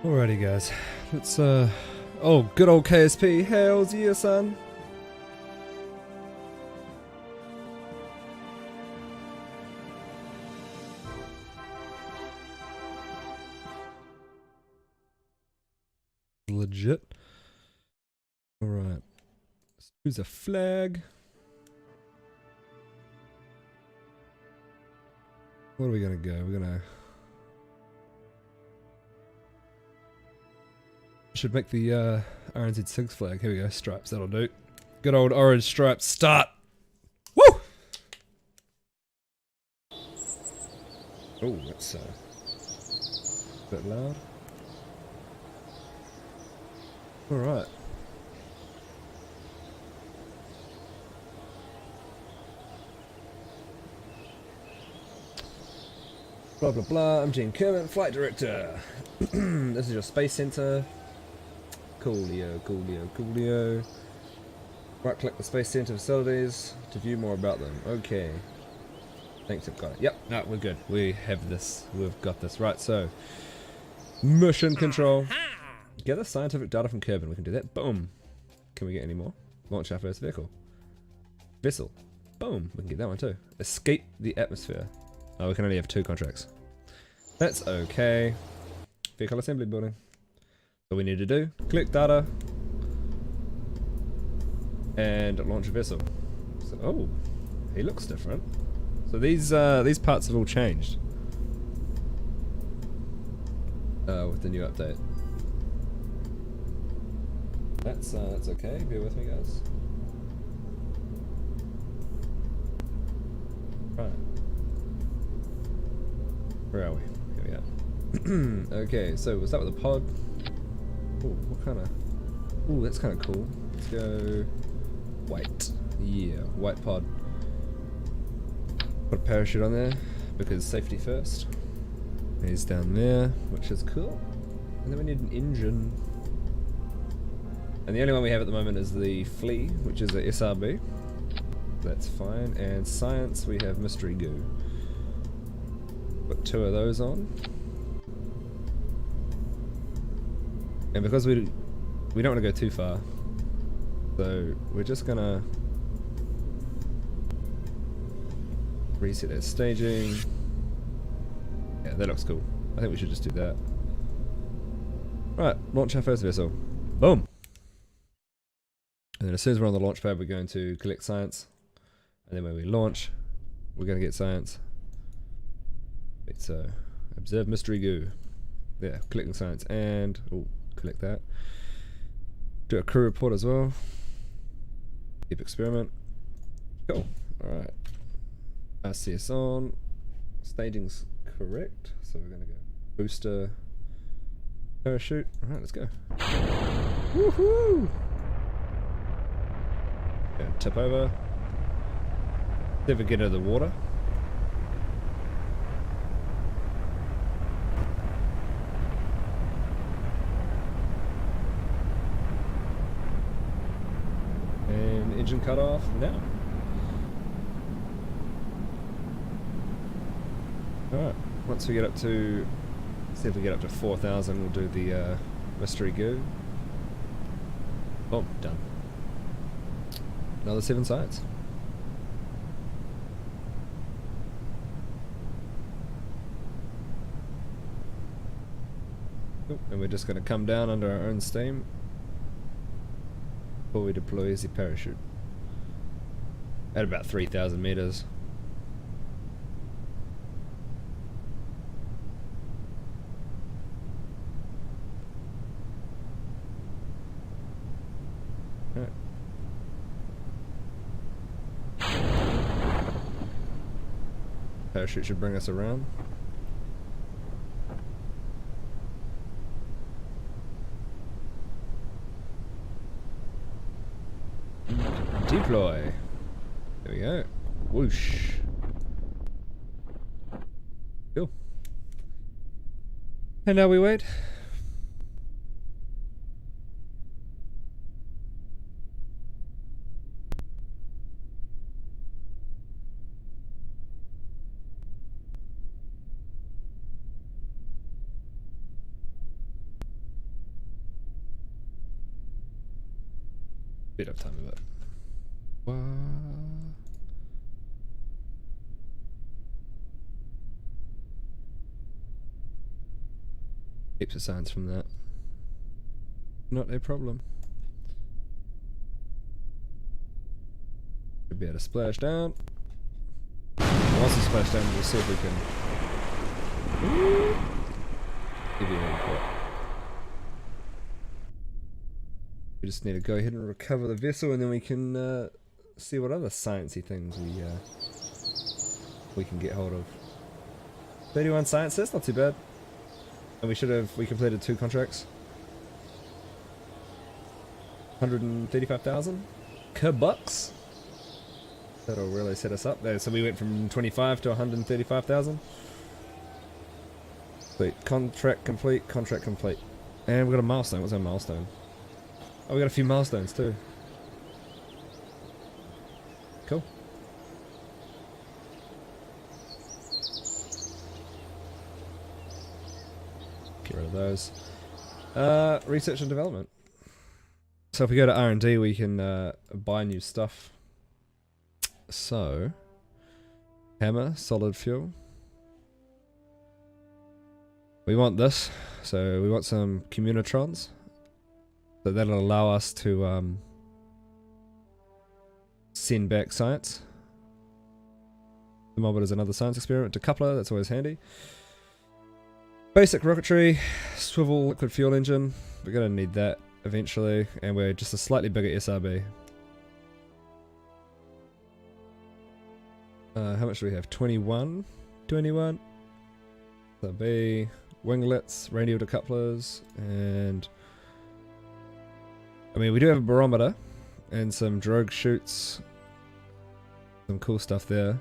Alrighty guys, let's oh, good old KSP, hells yeah son. Legit. Alright, let's choose a flag. What are we gonna go? We're gonna... should make the RNZ 6 flag. Here we go, stripes, that'll do. Good old orange stripes, start! Woo! Oh, that's a bit loud. Alright. Blah blah blah, I'm Gene Kerman, Flight Director. This is your Space Center. Coolio, coolio, coolio. Right click the Space Center facilities to view more about them. Okay. Thanks, I've got it. Yep, no, we're good. We have this. We've got this. Right, so. Mission control. Gather scientific data from Kerbal. We can do that. Boom. Can we get any more? Launch our first vehicle. Vessel. Boom. We can get that one too. Escape the atmosphere. Oh, we can only have 2 contracts. That's okay. Vehicle assembly building. What we need to do, collect data, and launch a vessel. So, oh, he looks different. So these parts have all changed with the new update. That's okay. Bear with me, guys. Right. Where are we? Here we are. Okay, so we'll start with the pod. Oh, what kind of... oh, that's kind of cool. Let's go... white. Yeah, white pod. Put a parachute on there, because safety first. He's down there, which is cool. And then we need an engine. And the only one we have at the moment is the Flea, which is a SRB. That's fine. And science, we have Mystery Goo. Put 2 of those on. And because we don't want to go too far, so we're just gonna reset that staging. Yeah, that looks cool. I think we should just do that. Right, launch our first vessel. Boom! And then as soon as we're on the launch pad, we're going to collect science. And then when we launch, we're going to get science. So, observe Mystery Goo. Yeah, collecting science and... oh, collect that. Do a crew report as well. Keep experiment. Cool. Alright. RCS on. Staging's correct. So we're gonna go booster parachute. Alright, let's go. Woohoo! Gonna tip over. Never get out of the water. Engine cut off now. Alright, once we get up to, see if we get up to 4,000, we'll do the Mystery Goo. Boom, done. Another 7 sides. Cool. And we're just going to come down under our own steam before we deploy the parachute. At about 3,000 meters. Right. Parachute should bring us around. Deploy. There we go. Whoosh. Cool. And now we wait. Speed up time a bit. What? Heaps of signs from that. Not a problem. Should be able to splash down. Once we splash down, we'll see if we can give you an input. We just need to go ahead and recover the vessel, and then we can see what other sciencey things we can get hold of. 31 science, that's not too bad. And we completed 2 contracts. 135,000 Kerbucks. That'll really set us up there. So we went from 25 to 135,000. Complete. Contract complete. Contract complete. And we got a milestone. What's our milestone? Oh, we got a few milestones too. Cool. Get rid of those. Research and development. So if we go to R&D, we can buy new stuff. So, hammer, solid fuel. We want this, so we want some communitrons. So that'll allow us to send back science. The mob is another science experiment. Decoupler, that's always handy. Basic rocketry, swivel liquid fuel engine. We're gonna need that eventually, and we're just a slightly bigger SRB. How much do we have? 21? 21? SRB, winglets, radial decouplers, and I mean we do have a barometer and some drogue chutes. Some cool stuff there.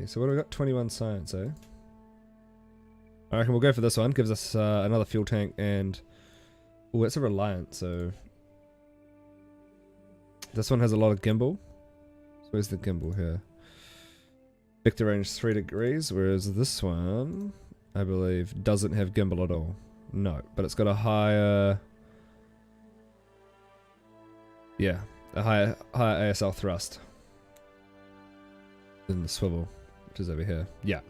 So what do we got? 21 science, eh? I reckon we'll go for this one. Gives us another fuel tank and... Oh, it's a Reliant, so... This one has a lot of gimbal. So where's the gimbal here? Vector range 3 degrees, whereas this one, I believe, doesn't have gimbal at all. No, but it's got a higher... Yeah, a higher ASL thrust than the swivel, which is over here. Yeah.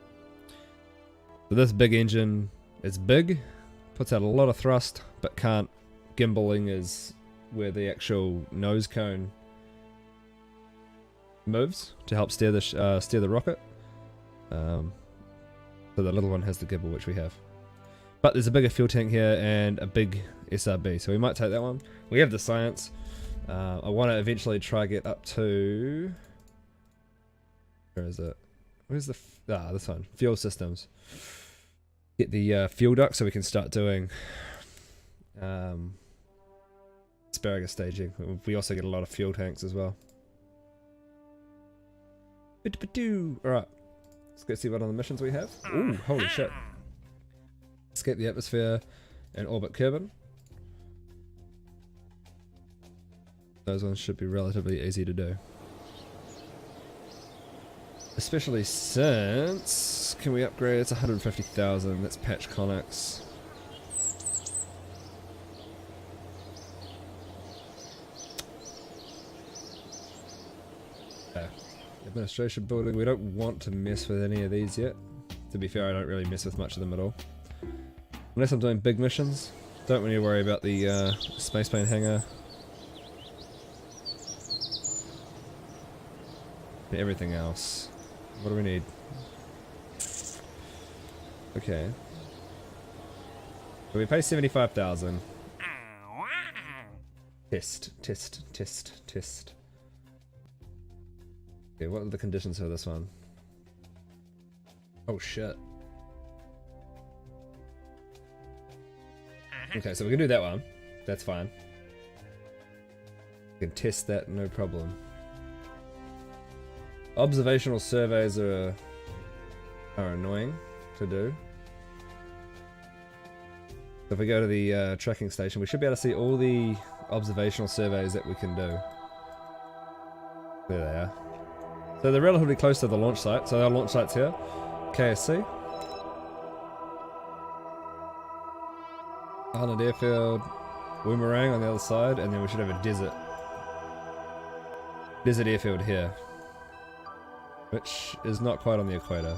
So this big engine is big, puts out a lot of thrust, but can't. Gimbaling is where the actual nose cone moves to help steer the rocket. So the little one has the gimbal, which we have. But there's a bigger fuel tank here and a big SRB, so we might take that one. We have the science. I want to eventually try get up to... Where is it? Where's the... this one. Fuel systems. Get the fuel duct so we can start doing asparagus staging. We also get a lot of fuel tanks as well. Alright. Let's go see what other missions we have. Ooh, holy shit. Escape the atmosphere and orbit Kerbal. Those ones should be relatively easy to do. Especially since... Can we upgrade? It's 150,000. That's patch Connex. Administration building. We don't want to mess with any of these yet. To be fair, I don't really mess with much of them at all. Unless I'm doing big missions. Don't really worry about the space plane hangar. And everything else. What do we need? Okay. So we pay 75,000. Test. Okay, what are the conditions for this one? Oh shit. Okay, so we can do that one. That's fine. We can test that, no problem. Observational surveys are annoying to do. So if we go to the tracking station, we should be able to see all the observational surveys that we can do. There they are. So they're relatively close to the launch site. So our launch site's here. KSC. Island airfield, Boomerang on the other side, and then we should have a desert airfield here, which is not quite on the equator.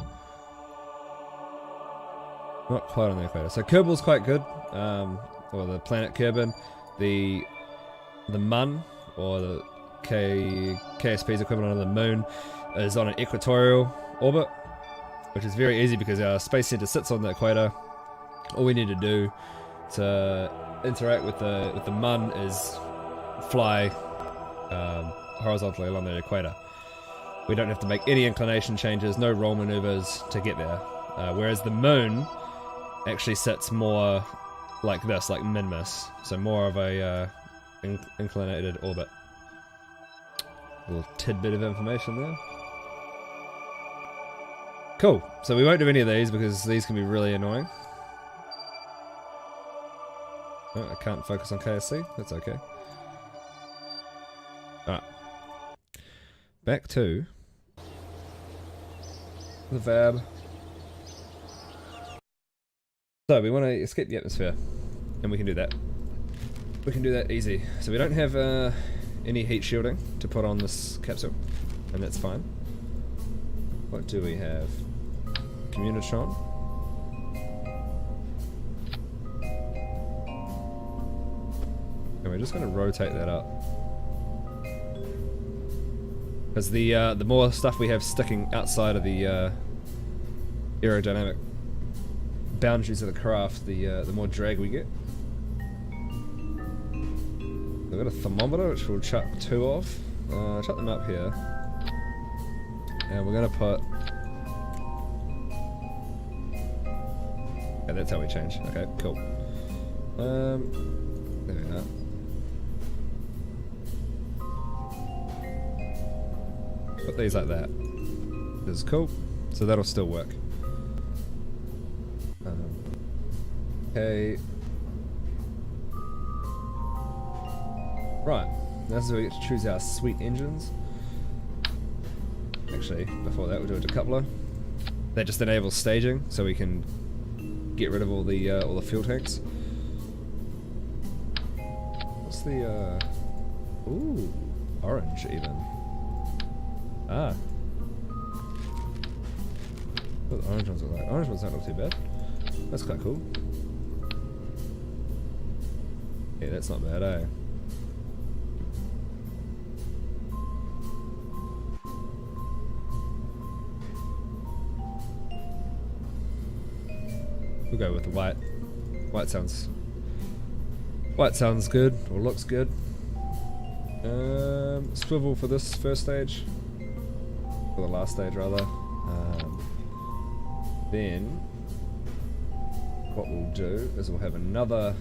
Not quite on the equator. So Kerbal's quite good, or the planet Kerbal. The Mun, or the KSP's equivalent of the Moon, is on an equatorial orbit, which is very easy because our space center sits on the equator. All we need to do to interact with the Mun is fly horizontally along the equator. We don't have to make any inclination changes, no roll maneuvers to get there. Whereas the Moon actually sits more like this, like Minmus, so more of a inclinated orbit. A little tidbit of information there. Cool, so we won't do any of these because these can be really annoying. Oh, I can't focus on KSC, that's okay. Alright. Back to the VAB. So we want to escape the atmosphere, and we can do that. We can do that easy. So we don't have any heat shielding to put on this capsule, and that's fine. What do we have? Communitron. And we're just going to rotate that up. Because the more stuff we have sticking outside of the aerodynamic boundaries of the craft, the more drag we get. We've got a thermometer which we'll chuck 2 of. Chuck them up here. And we're going to put... Okay, that's how we change. Okay, cool. There we are. Put these like that. This is cool. So that'll still work. Okay. Right. Now this is where we get to choose our sweet engines. Actually, before that we'll do a decoupler. That just enables staging, so we can get rid of all the fuel tanks. What's the ooh, orange even. Ah. What the orange ones look like? Orange ones don't look too bad. That's quite cool. Yeah, that's not bad, eh? We'll go with the white. White sounds good, or looks good. Swivel for this first stage. For the last stage, rather. Then, what we'll do is we'll have another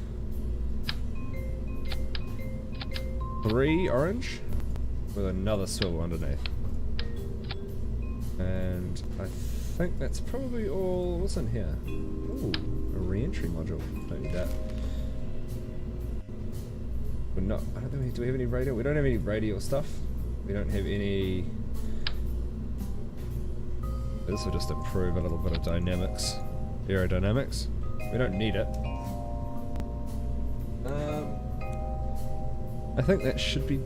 3 orange with another swivel underneath. And I think that's probably all. What's in here? Ooh, a re-entry module. Don't need that. We're not. I don't think do we have any radial? We don't have any radial stuff. We don't have any. This will just improve a little bit of dynamics, aerodynamics. We don't need it. I think that should be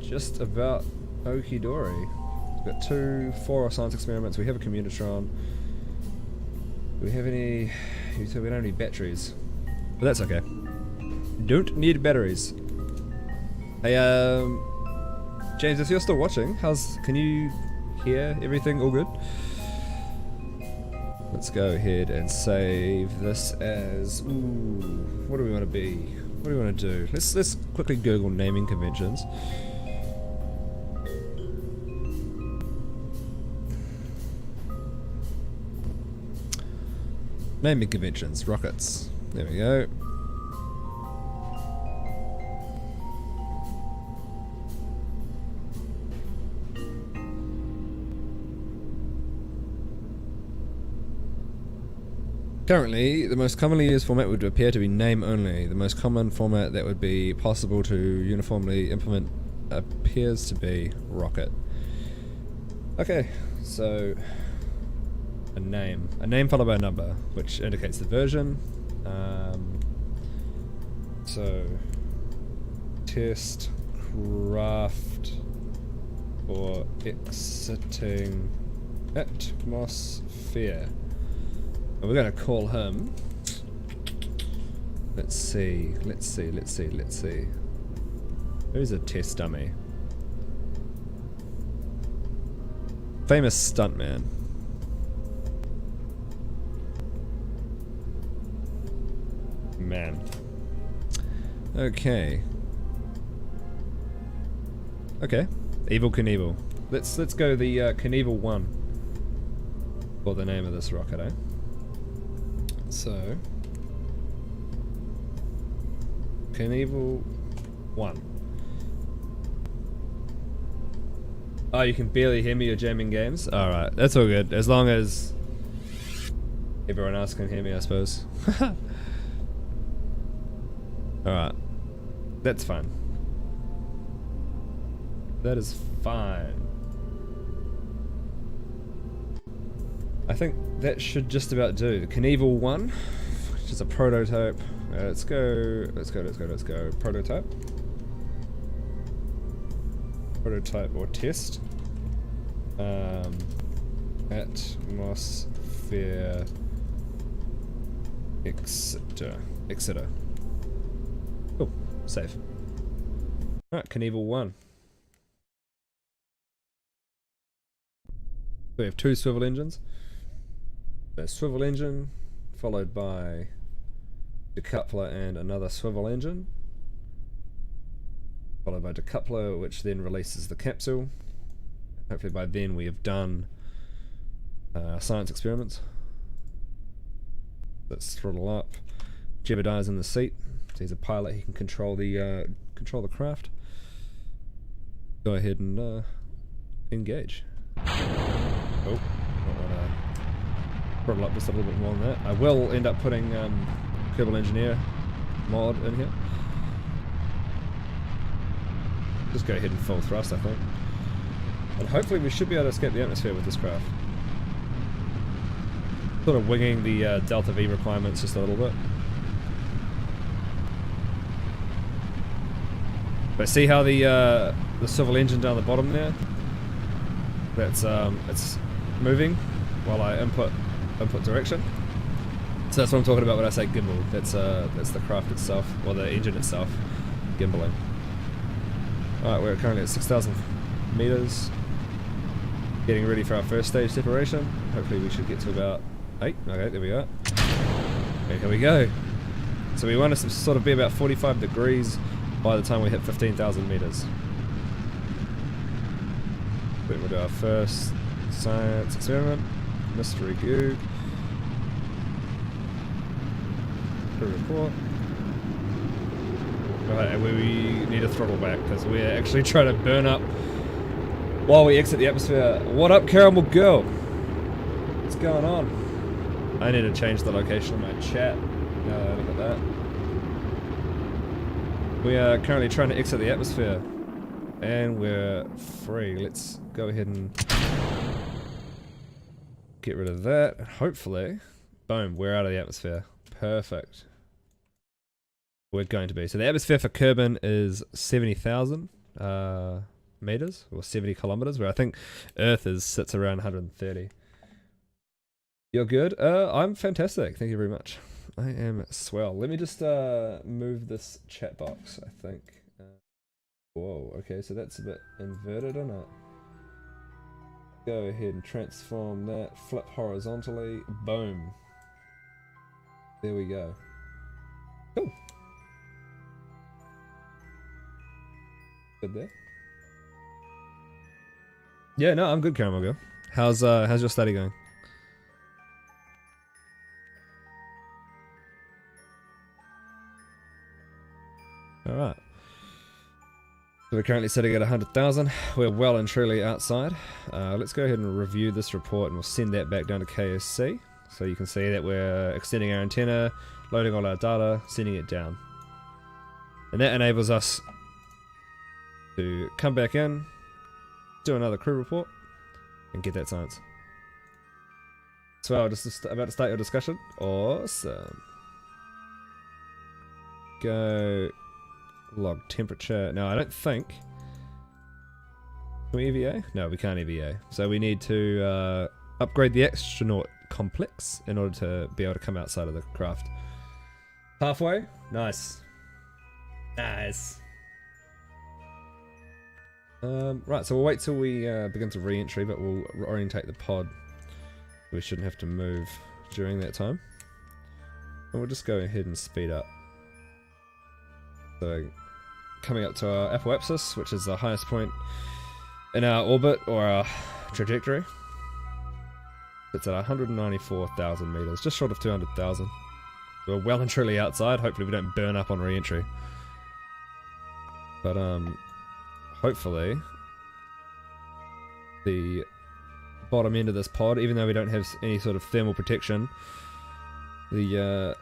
just about okie-dory. We've got 2 4 science experiments. We have a communitron. Do we have any? We don't have any batteries, but that's okay. Don't need batteries. Hey, James, if you're still watching, can you hear everything? All good? Let's go ahead and save this as. Ooh, what do we want to be? What do we want to do? Let's quickly Google naming conventions. Naming conventions, rockets. There we go. Currently, the most commonly used format would appear to be name only. The most common format that would be possible to uniformly implement appears to be rocket. Okay, so a name followed by a number, which indicates the version. So, test craft for exiting atmosphere. And we're going to call him. Let's see. Who's a test dummy? Famous stuntman. Man. Okay. Evil Knievel. Let's go the Knievel 1 for the name of this rocket, eh? So Knievel 1. Oh, you can barely hear me, you're jamming games? Alright, that's all good. As long as everyone else can hear me, I suppose. Alright. That's fine. That is fine. I think that should just about do. Knievel 1, which is a prototype. Let's go. Prototype. Prototype or test. Atmosphere Exeter. Cool. Save. Alright, Knievel 1. We have 2 swivel engines. A swivel engine, followed by decoupler and another swivel engine, followed by decoupler, which then releases the capsule. Hopefully by then we have done science experiments. Let's throttle up. Jebediah's in the seat, so he's a pilot. He can control the craft. Go ahead and engage. Oh, might want to throttle up just a little bit more than that. I will end up putting Kerbal Engineer mod in here. Just go ahead and full thrust, I think. And hopefully we should be able to escape the atmosphere with this craft. Sort of winging the Delta V requirements just a little bit. But see how the swivel engine down the bottom there? That's it's moving while I input direction. So that's what I'm talking about when I say gimbal. That's the craft itself, or the engine itself, gimbaling. Alright, we're currently at 6,000 meters. Getting ready for our first stage separation. Hopefully we should get to about 8. Okay, there we go. Okay, here we go. So we want to sort of be about 45 degrees by the time we hit 15,000 meters. Then we'll do our first science experiment. Mystery goo. Report. Right, and we need to throttle back because we're actually trying to burn up while we exit the atmosphere. What up, Caramel Girl? What's going on? I need to change the location of my chat. Look at that. We are currently trying to exit the atmosphere. And we're free. Let's go ahead and get rid of that. And hopefully, boom, we're out of the atmosphere. Perfect. We're going to be. So the atmosphere for Kerbal is 70,000 meters, or 70 kilometers, where I think Earth sits around 130. You're good? I'm fantastic. Thank you very much. I am swell. Let me just move this chat box, I think. Whoa, okay, so that's a bit inverted, isn't it? Go ahead and transform that, flip horizontally, boom. There we go. Cool. Good there. Yeah, no, I'm good, Caramel Girl. How's your study going? Alright. So we're currently sitting at 100,000. We're well and truly outside. Let's go ahead and review this report and we'll send that back down to KSC. So you can see that we're extending our antenna, loading all our data, sending it down. And that enables us to come back in, do another crew report, and get that science. So just about to start your discussion. Awesome. go. Log temperature. No, I don't think. Can we EVA? No, we can't EVA. So we need to upgrade the astronaut complex in order to be able to come outside of the craft. Halfway? Nice. Nice. Right, so we'll wait till we begin to re-entry, but we'll orientate the pod. We shouldn't have to move during that time. And we'll just go ahead and speed up. So, coming up to our apoapsis, which is the highest point in our orbit, or our trajectory. It's at 194,000 meters, just short of 200,000. We're well and truly outside. Hopefully we don't burn up on re-entry. But, hopefully the bottom end of this pod, even though we don't have any sort of thermal protection, the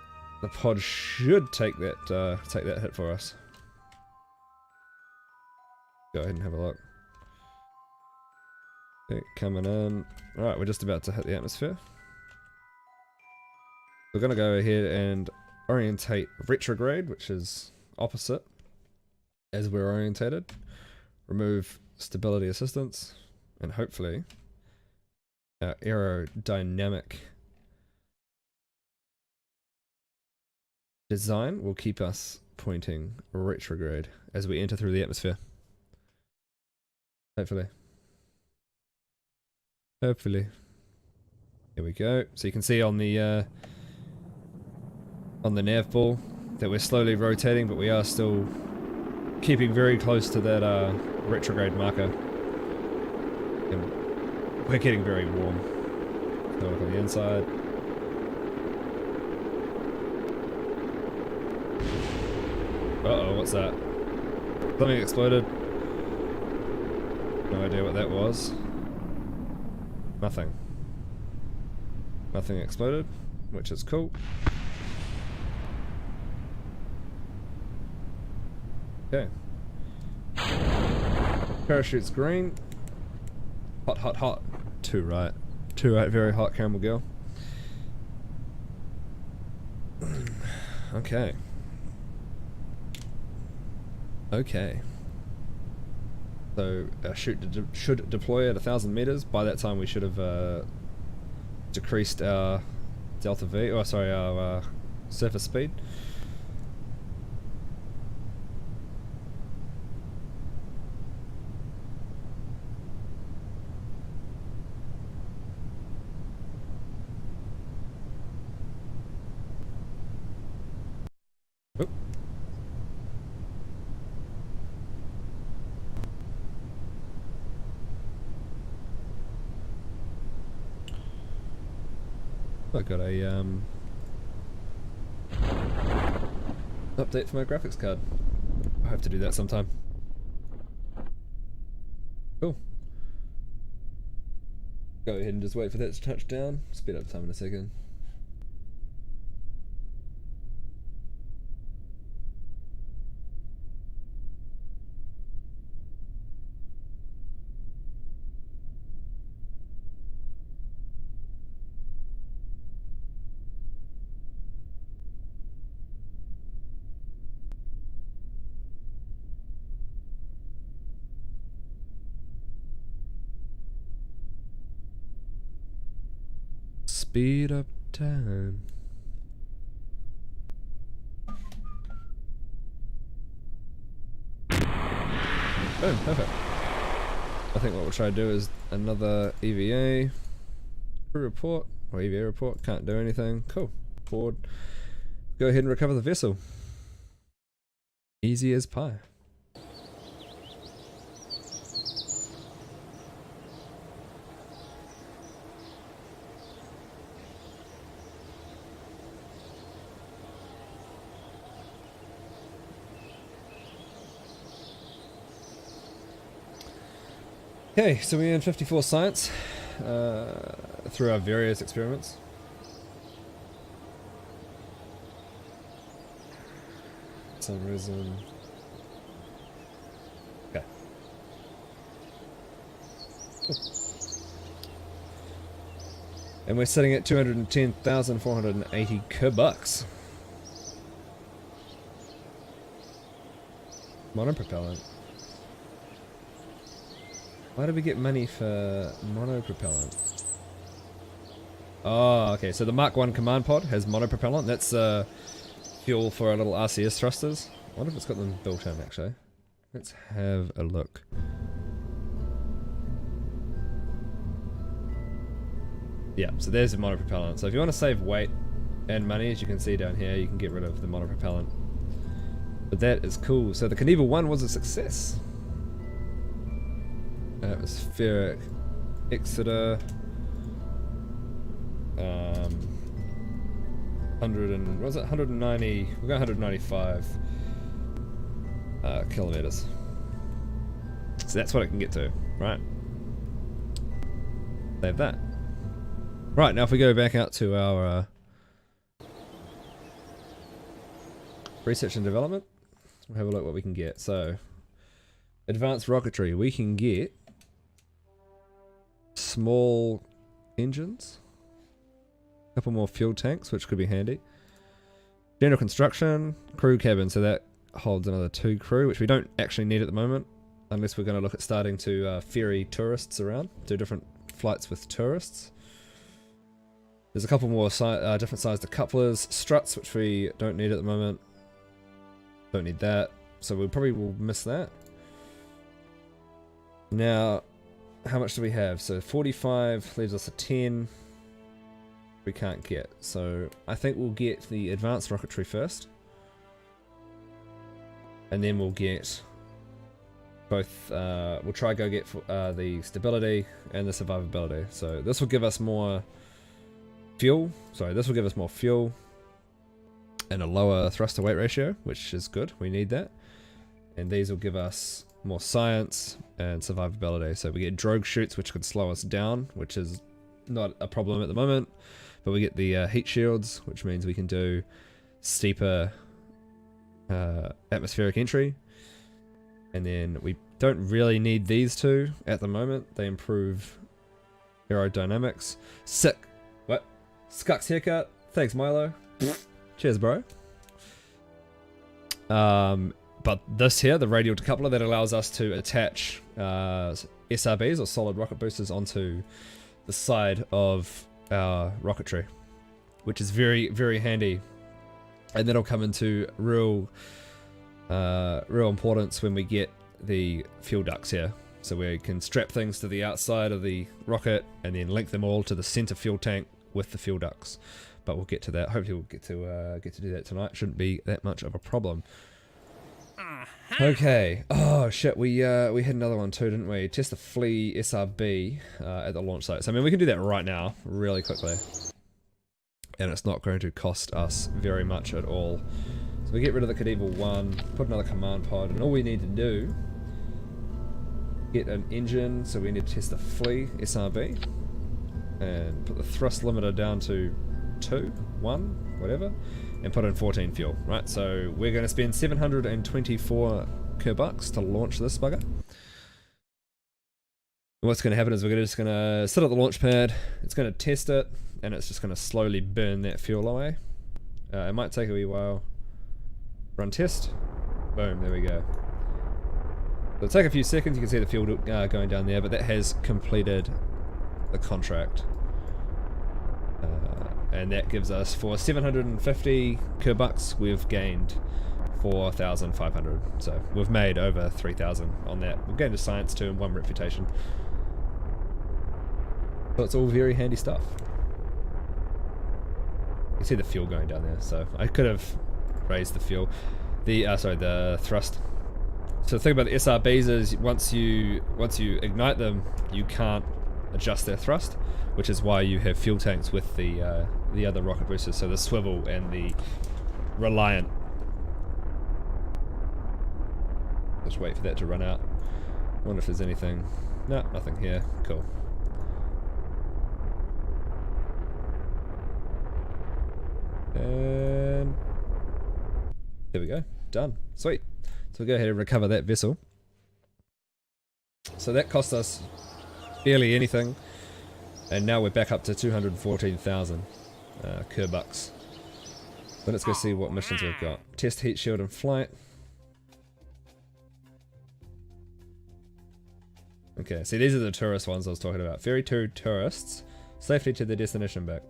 pod should take that hit for us. Go ahead and have a look. Okay, coming in. Alright, we're just about to hit the atmosphere. We're going to go ahead and orientate retrograde, which is opposite as we're orientated. Remove stability assistance, and hopefully our aerodynamic design will keep us pointing retrograde as we enter through the atmosphere. Hopefully. Hopefully. Here we go. So you can see on the nav ball that we're slowly rotating, but we are still keeping very close to that retrograde marker. And we're getting very warm. So look on the inside. Uh-oh, what's that? Something exploded. No idea what that was. Nothing. Nothing exploded, which is cool. Okay. Parachute's green. Hot, hot, hot. Too right. Too right, very hot, caramel girl. Okay. Okay. So our chute should deploy at 1,000 meters. By that time we should have decreased our delta V, oh sorry, our surface speed. Oop. I got a update for my graphics card. I have to do that sometime. Cool. Go ahead and just wait for that to touch down. Speed up time in a second. Speed up time. Boom, perfect. I think what we'll try to do is another EVA crew report, or EVA report, can't do anything. Cool. Board. Go ahead and recover the vessel. Easy as pie. Okay, so we earned 54 science through our various experiments. For some reason. Okay. Cool. And we're sitting at 210,480 Kerbucks. Monopropellant. Why do we get money for monopropellant? Oh, okay, so the Mark 1 command pod has monopropellant. That's fuel for our little RCS thrusters. I wonder if it's got them built in, actually. Let's have a look. Yeah, so there's the monopropellant. So if you want to save weight and money, as you can see down here, you can get rid of the monopropellant. But that is cool. So the Kerbal 1 was a success. Atmospheric Exeter. 100 and what was it? 190. We've got 195 kilometers. So that's what it can get to, right? Save that. Right, now if we go back out to our research and development, we'll have a look what we can get. So, advanced rocketry, we can get small engines, a couple more fuel tanks, which could be handy. General construction, crew cabin, so that holds another 2 crew, which we don't actually need at the moment, unless we're going to look at starting to ferry tourists around, do different flights with tourists. There's a couple more different sized couplers, struts, which we don't need at the moment. Don't need that, so we probably will miss that. Now, how much do we have? So 45 leaves us a 10. We can't get, so I think we'll get the advanced rocketry first. And then we'll get both, we'll try go get the stability and the survivability. So this will give us more fuel, this will give us more fuel and a lower thrust to weight ratio, which is good, we need that. And these will give us more science and survivability. So we get drogue chutes, which could slow us down, which is not a problem at the moment. But we get the heat shields, which means we can do steeper atmospheric entry. And then we don't really need these two at the moment. They improve aerodynamics. Sick. What? Skuck's haircut. Thanks, Milo. Cheers, bro. But this here, the radial decoupler, that allows us to attach SRBs or solid rocket boosters onto the side of our rocketry, which is very, very handy, and that'll come into real importance when we get the fuel ducts here. So we can strap things to the outside of the rocket and then link them all to the center fuel tank with the fuel ducts. But we'll get to that. Hopefully we'll get to do that tonight. Shouldn't be that much of a problem. Okay. Oh shit, we had another one too, didn't we? Test the Flea SRB at the launch site. So I mean, we can do that right now, really quickly, and it's not going to cost us very much at all. So we get rid of the Kerbal 1, put another command pod, and all we need to do, get an engine. So we need to test the Flea SRB and put the thrust limiter down to 2, 1, whatever, and put in 14 fuel, right? So we're going to spend 724 Kerbucks to launch this bugger. And what's going to happen is we're just going to sit at the launch pad, it's going to test it, and it's just going to slowly burn that fuel away. It might take a wee while. Run test. Boom, there we go. It'll take a few seconds, you can see the fuel going down there, but that has completed the contract. And that gives us, for 750 Kerbucks, we've gained 4,500. So we've made over 3,000 on that. We've gained a science 2 and 1 reputation. So it's all very handy stuff. You can see the fuel going down there, so I could have raised the fuel. The thrust. So the thing about the SRBs is once you ignite them, you can't adjust their thrust, which is why you have fuel tanks with the other rocket boosters, so the swivel and the Reliant. Just wait for that to run out. Wonder if there's anything. No, nothing here. Cool. And there we go. Done. Sweet. So we'll go ahead and recover that vessel. So that cost us barely anything, and now we're back up to 214,000 Kerbucks. But let's go see what missions we've got. Test heat shield in flight. Okay, see these are the tourist ones I was talking about. Ferry 2 tourists safely to their destination back.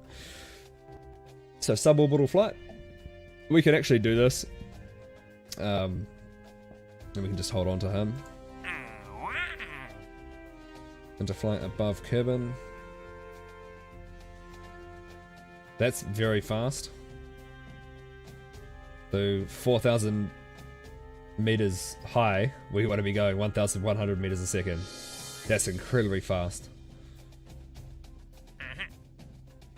So suborbital flight. We can actually do this. And we can just hold on to him. Into flight above Kerbal. That's very fast. So 4,000 meters high, we want to be going 1,100 meters a second. That's incredibly fast.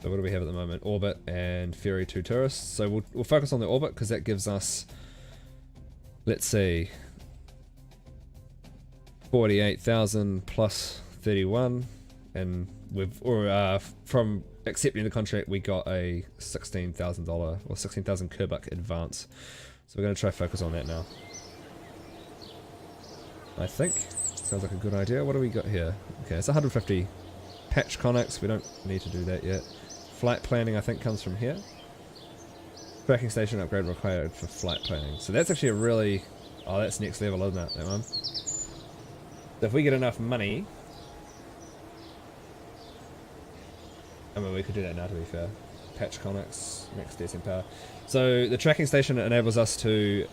So what do we have at the moment? Orbit and Ferry 2 tourists. So we'll focus on the orbit because that gives us, let's see, 48,000 plus 31, and from accepting the contract we got a $16,000 or 16,000 Kerbal advance. So we're going to try focus on that now. I think sounds like a good idea. What do we got here? Okay, it's 150 patch connects. We don't need to do that yet. Flight planning I think comes from here. Tracking station upgrade required for flight planning. So that's actually a really, oh that's next level, isn't it, that one? So if we get enough money, I mean we could do that now to be fair. Patch connects, max descent power. So the tracking station enables us to,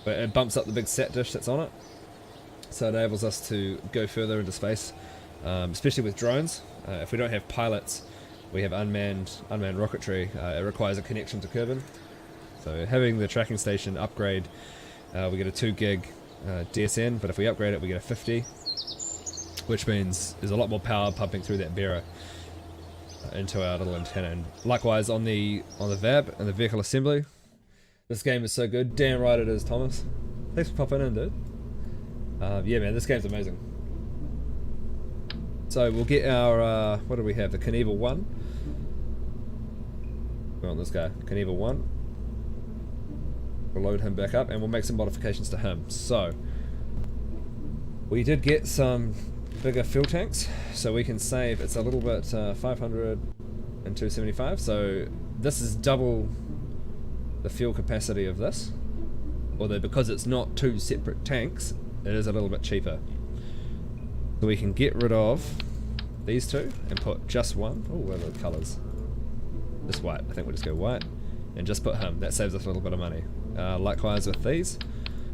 it bumps up the big sat dish that's on it. So it enables us to go further into space, especially with drones. If we don't have pilots, we have unmanned rocketry. It requires a connection to Kerbal. So having the tracking station upgrade, we get a 2 gig DSN, but if we upgrade it we get a 50, which means there's a lot more power pumping through that bearer into our little antenna. And likewise on the VAB and the vehicle assembly. This game is so good. Damn right it is, Thomas. Thanks for popping in, dude. Yeah man, this game's amazing. So we'll get our, what do we have? The Kerbal 1. We want this guy, Kerbal 1. We'll load him back up and we'll make some modifications to him. So, we did get some bigger fuel tanks, so we can save, it's a little bit, 500 and 275. So this is double the fuel capacity of this. Although because it's not 2 separate tanks, it is a little bit cheaper. So we can get rid of these 2 and put just one. Oh, what are the colours? Just white. I think we'll just go white and just put him. That saves us a little bit of money. Likewise with these,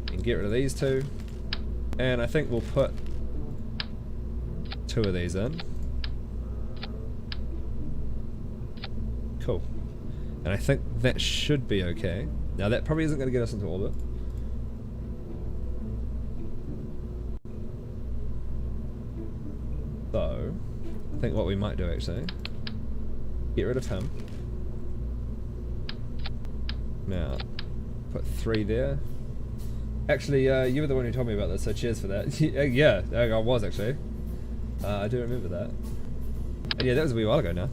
we can get rid of these 2, and I think we'll put 2 of these in. Cool. And I think that should be okay. Now that probably isn't going to get us into orbit. So, I think what we might do actually, get rid of him. Now, put 3 there. Actually, you were the one who told me about this, so cheers for that. Yeah, I was actually. I do remember that. And yeah, that was a wee while ago now.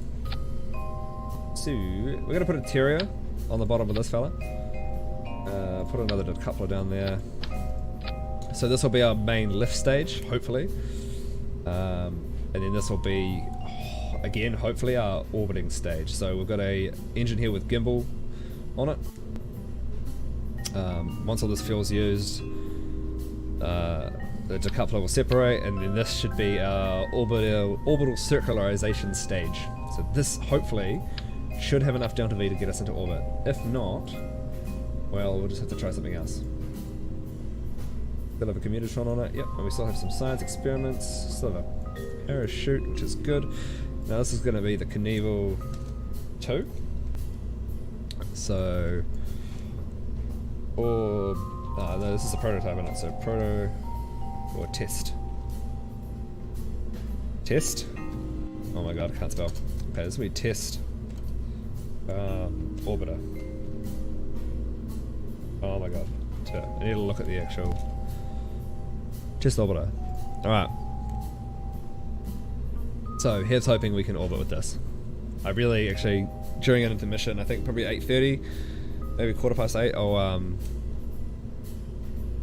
So, we're going to put a terrier on the bottom of this fella. Put another decoupler down there. So this will be our main lift stage, hopefully. And then this will be, again, hopefully our orbiting stage. So we've got a engine here with gimbal on it. Once all this fuel's used, the decoupler will separate, and then this should be our orbital circularization stage. So this, hopefully, should have enough delta V to get us into orbit. If not, well, we'll just have to try something else. Still have a commutaton on it, yep, and we still have some science experiments, still have a parachute, which is good. Now this is going to be the Kerbal 2. So, or, no, this is a prototype in it, so proto, or test. Test? Oh my god, I can't spell. Okay, this will be test, orbiter. Oh my god, I need to look at the actual test orbiter. Alright. So, here's hoping we can orbit with this. I really, actually, during an intermission, I think probably 8:30, maybe 8:15, I'll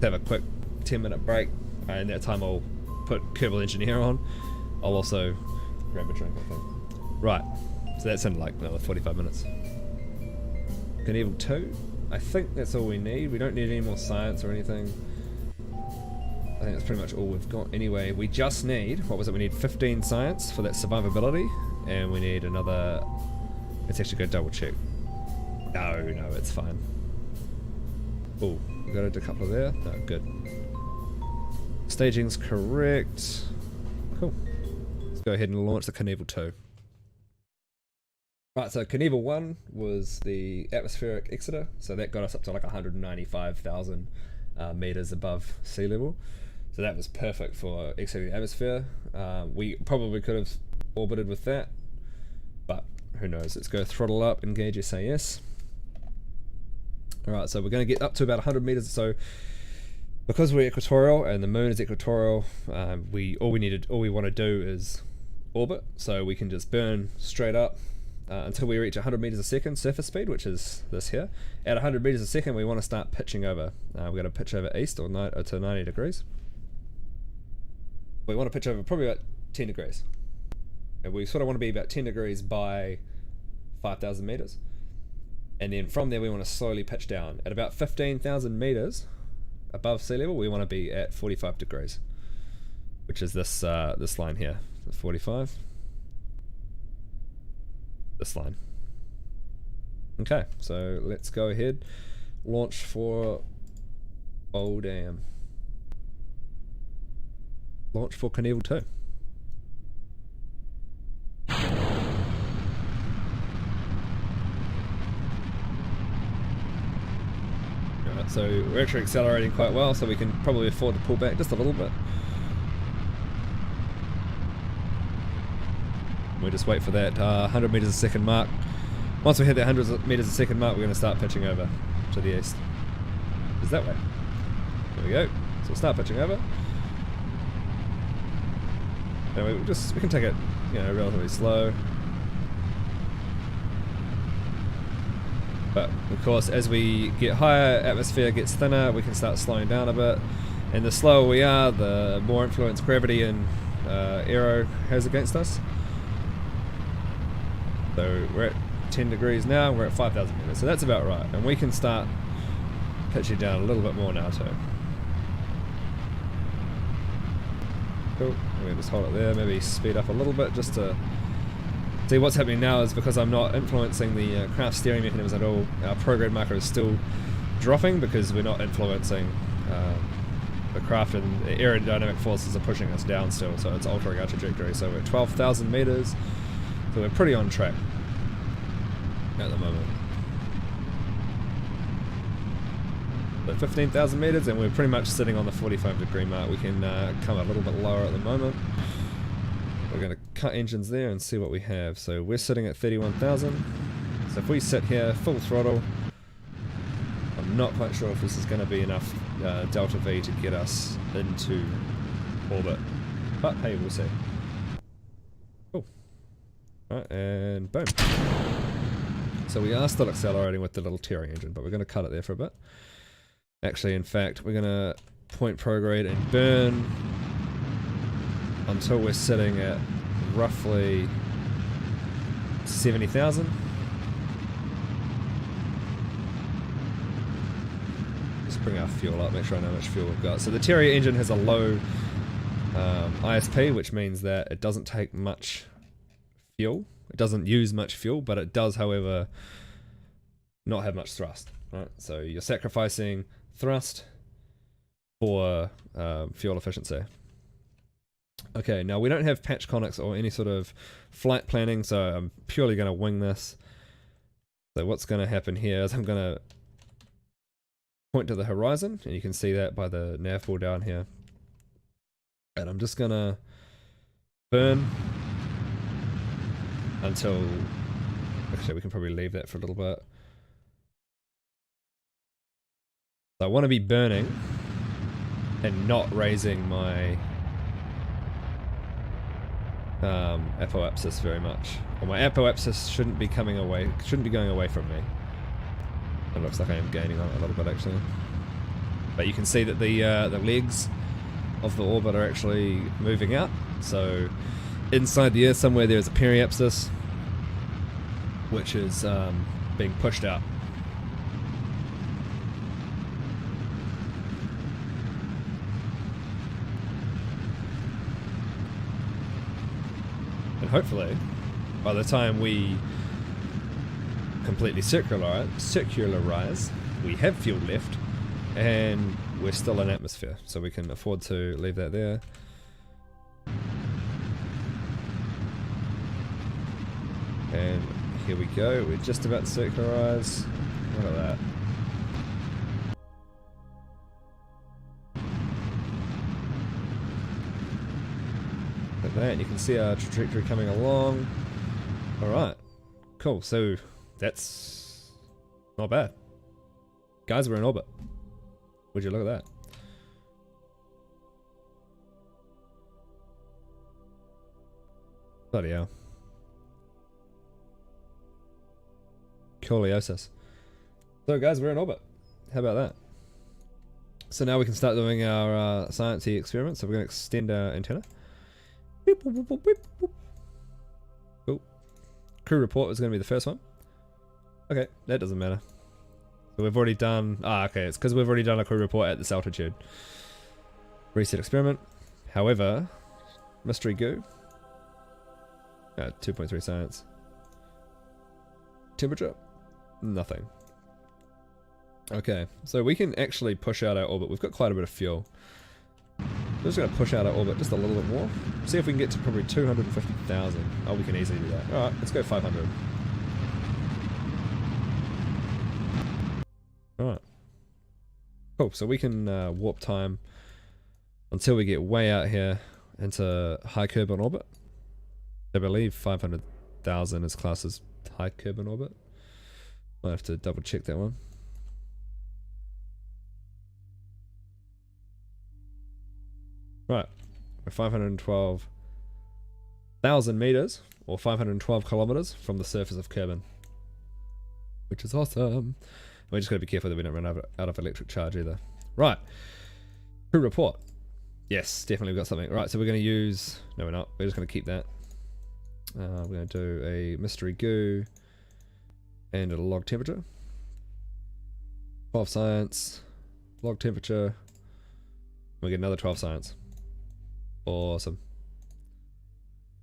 have a quick 10-minute break, and that time I'll put Kerbal Engineer on. I'll also grab a drink, I think. Right, so that's in like another 45 minutes. Kerbal 2, I think that's all we need. We don't need any more science or anything. I think that's pretty much all we've got anyway. We just need, what was it, we need 15 science for that survivability, and we need another, let's actually go double check. No, it's fine. Oh, we got a decoupler there? No, good. Staging's correct. Cool. Let's go ahead and launch the Kerbal 2. Right, so Kerbal 1 was the atmospheric exeter, so that got us up to like 195,000 meters above sea level. So that was perfect for exiting the atmosphere. We probably could have orbited with that, but who knows. Let's go throttle up, engage SAS. Alright, so we're going to get up to about 100 meters. So because we're equatorial and the moon is equatorial, all we want to do is orbit, so we can just burn straight up until we reach 100 meters a second surface speed, which is this here. At 100 meters a second, we want to start pitching over. We're going to pitch over east or to 90 degrees. We want to pitch over probably about 10 degrees. And we sort of want to be about 10 degrees by 5,000 meters. And then from there, we want to slowly pitch down. At about 15,000 meters above sea level, we want to be at 45 degrees, which is this this line here, 45. This line. Okay, so let's go ahead, launch for, oh damn, launch for Kerbal 2. Alright, so we're actually accelerating quite well, so we can probably afford to pull back just a little bit. We just wait for that 100 meters a second mark. Once we hit that 100 meters a second mark, we're going to start pitching over to the east. Is that way? There we go. So we'll start pitching over. And we can take it, relatively slow. But of course, as we get higher, atmosphere gets thinner, we can start slowing down a bit. And the slower we are, the more influence gravity and aero has against us. So we're at 10 degrees now, we're at 5,000 meters, so that's about right. And we can start pitching down a little bit more now too. Cool, we'll just hold it there, maybe speed up a little bit just to see what's happening now. Is because I'm not influencing the craft steering mechanisms at all. Our prograde marker is still dropping because we're not influencing the craft, and the aerodynamic forces are pushing us down still, so it's altering our trajectory. So we're at 12,000 meters. So we're pretty on track at the moment. But 15,000 meters, and we're pretty much sitting on the 45 degree mark. We can come a little bit lower at the moment. We're going to cut engines there and see what we have. So we're sitting at 31,000. So if we sit here full throttle, I'm not quite sure if this is going to be enough delta V to get us into orbit. But hey, we'll see. Right, and boom. So we are still accelerating with the little Terry engine, but we're going to cut it there for a bit. Actually, in fact, we're going to point prograde and burn until we're sitting at roughly 70,000. Just bring our fuel up, make sure I know how much fuel we've got. So the Terry engine has a low ISP, which means that it doesn't take much fuel. It doesn't use much fuel, but it does, however, not have much thrust. Right? So you're sacrificing thrust for fuel efficiency. Okay, now we don't have patch conics or any sort of flight planning, so I'm purely going to wing this. So what's going to happen here is I'm going to point to the horizon, and you can see that by the nav ball down here. And I'm just going to burn until, actually we can probably leave that for a little bit. So I want to be burning and not raising my apoapsis very much. Well, my apoapsis shouldn't be going away from me. It looks like I am gaining on it a little bit actually. But you can see that the legs of the orbit are actually moving out. So inside the Earth somewhere there is a periapsis, which is being pushed out. hopefully, by the time we completely circularize, we have fuel left, and we're still in atmosphere, so we can afford to leave that there. And here we go, we're just about to circularize. Look at that. Look at that, you can see our trajectory coming along. Alright, cool, so that's not bad. Guys, we're in orbit. Would you look at that? Bloody hell. Coliosis. So guys, we're in orbit. How about that? So now we can start doing our sciencey experiments. So we're going to extend our antenna. Beep, boop, boop, beep, boop. Cool. Crew report was going to be the first one. Okay, that doesn't matter. So we've already done... okay, it's because we've already done a crew report at this altitude. Reset experiment. However, mystery goo. 2.3 science. Temperature. Nothing. Okay, so we can actually push out our orbit. We've got quite a bit of fuel. We're just going to push out our orbit just a little bit more. See if we can get to probably 250,000. Oh, we can easily do that. Alright, let's go 500. Alright. Cool, so we can warp time until we get way out here into high Kerbal orbit. I believe 500,000 is classed as high Kerbal orbit. Might have to double check that one. Right, we're 512,000 meters, or 512 kilometers from the surface of Kerbal, which is awesome. We just got to be careful that we don't run out of electric charge either. Right, crew report. Yes, definitely we've got something. Right, so we're going to use... No, we're not. We're just going to keep that. We're going to do a mystery goo and a log temperature. 12 science, log temperature. We get another 12 science. Awesome.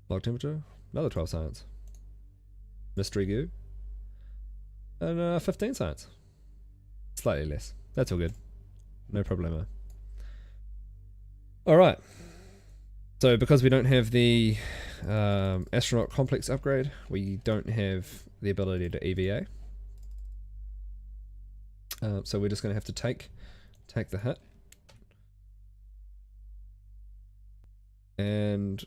Log temperature, another 12 science. Mystery goo, and 15 science. Slightly less. That's all good. No problemo. Alright. So because we don't have the astronaut complex upgrade, we don't have the ability to EVA. So we're just going to have to take the hit. And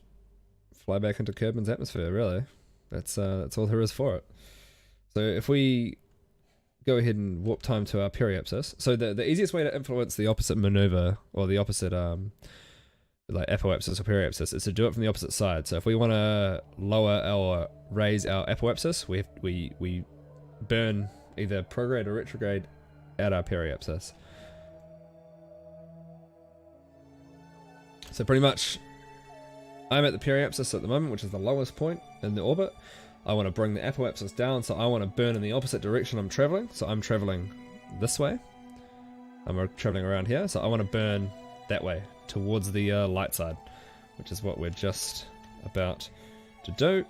fly back into Kerbal's atmosphere, really. That's all there is for it. So if we go ahead and warp time to our periapsis, so the easiest way to influence the opposite maneuver, or the opposite like apoapsis or periapsis, is to do it from the opposite side. So if we want to lower or raise our apoapsis, we burn either prograde or retrograde at our periapsis. So pretty much I'm at the periapsis at the moment, which is the lowest point in the orbit. I want to bring the apoapsis down, so I want to burn in the opposite direction I'm traveling. So I'm traveling this way. I'm traveling around here, so I want to burn that way, towards the light side, which is what we're just about to do.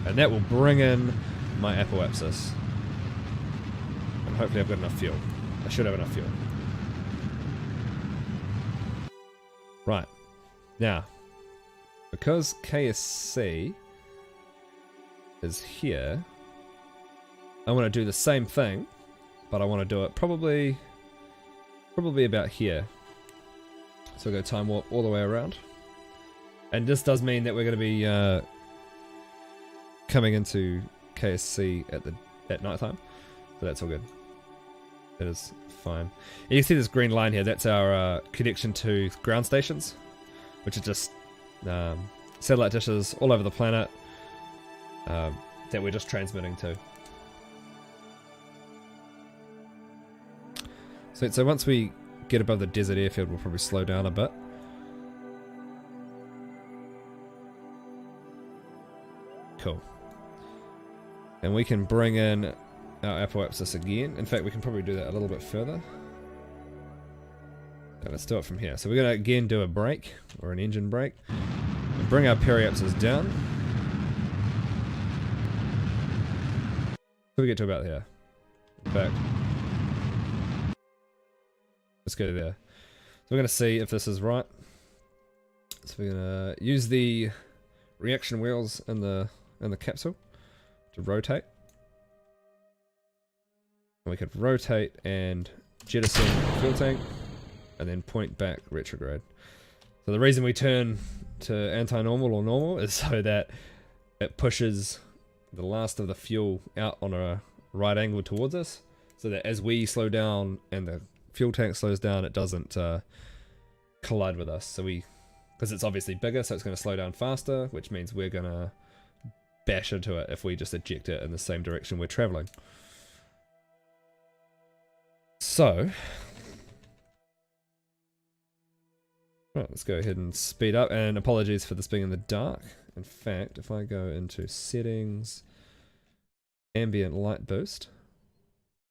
And that will bring in my apoapsis. And hopefully I've got enough fuel. I should have enough fuel. Right. Now, because KSC is here, I want to do the same thing, but I want to do it probably about here. So we'll go time warp all the way around. And this does mean that we're going to be coming into KSC at night time. So that's all good. That is fine. And you can see this green line here. That's our connection to ground stations, which are just satellite dishes all over the planet that we're just transmitting to. So once we get above the desert airfield, we'll probably slow down a bit. Cool. And we can bring in our apoapsis again. In fact, we can probably do that a little bit further. Okay, let's do it from here. So we're going to again do a brake, or an engine brake. And bring our periapses down. So we get to about here. In fact, let's go there. So we're going to see if this is right. So we're going to use the reaction wheels in the capsule to rotate. And we could rotate and jettison the fuel tank and then point back retrograde. So the reason we turn to anti-normal or normal is so that it pushes the last of the fuel out on a right angle towards us, so that as we slow down and the fuel tank slows down, it doesn't collide with us. So because it's obviously bigger, so it's going to slow down faster, which means we're going to bash into it if we just eject it in the same direction we're traveling. So, right, let's go ahead and speed up, and apologies for this being in the dark. In fact, if I go into settings, ambient light boost,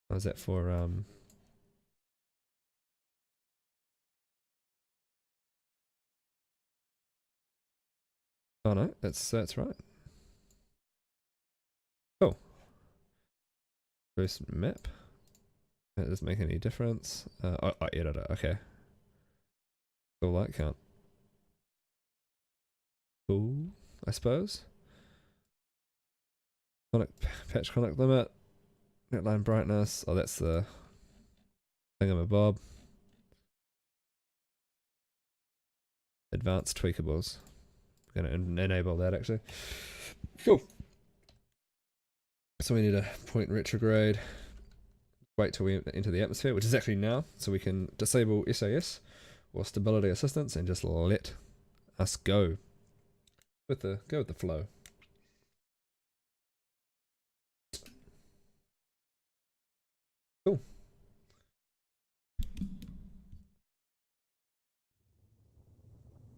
what is that for? Oh no, that's right. Cool. Boost map. That doesn't make any difference. I edit it. Okay. Cool light count. Cool, I suppose. Patch conic limit. Netline brightness. Oh, that's the thingamabob. Advanced tweakables. We're going to enable that actually. Cool. So we need a point retrograde. Wait till we enter the atmosphere, which is actually now, so we can disable SAS or stability assistance and just let us go with the flow. Cool.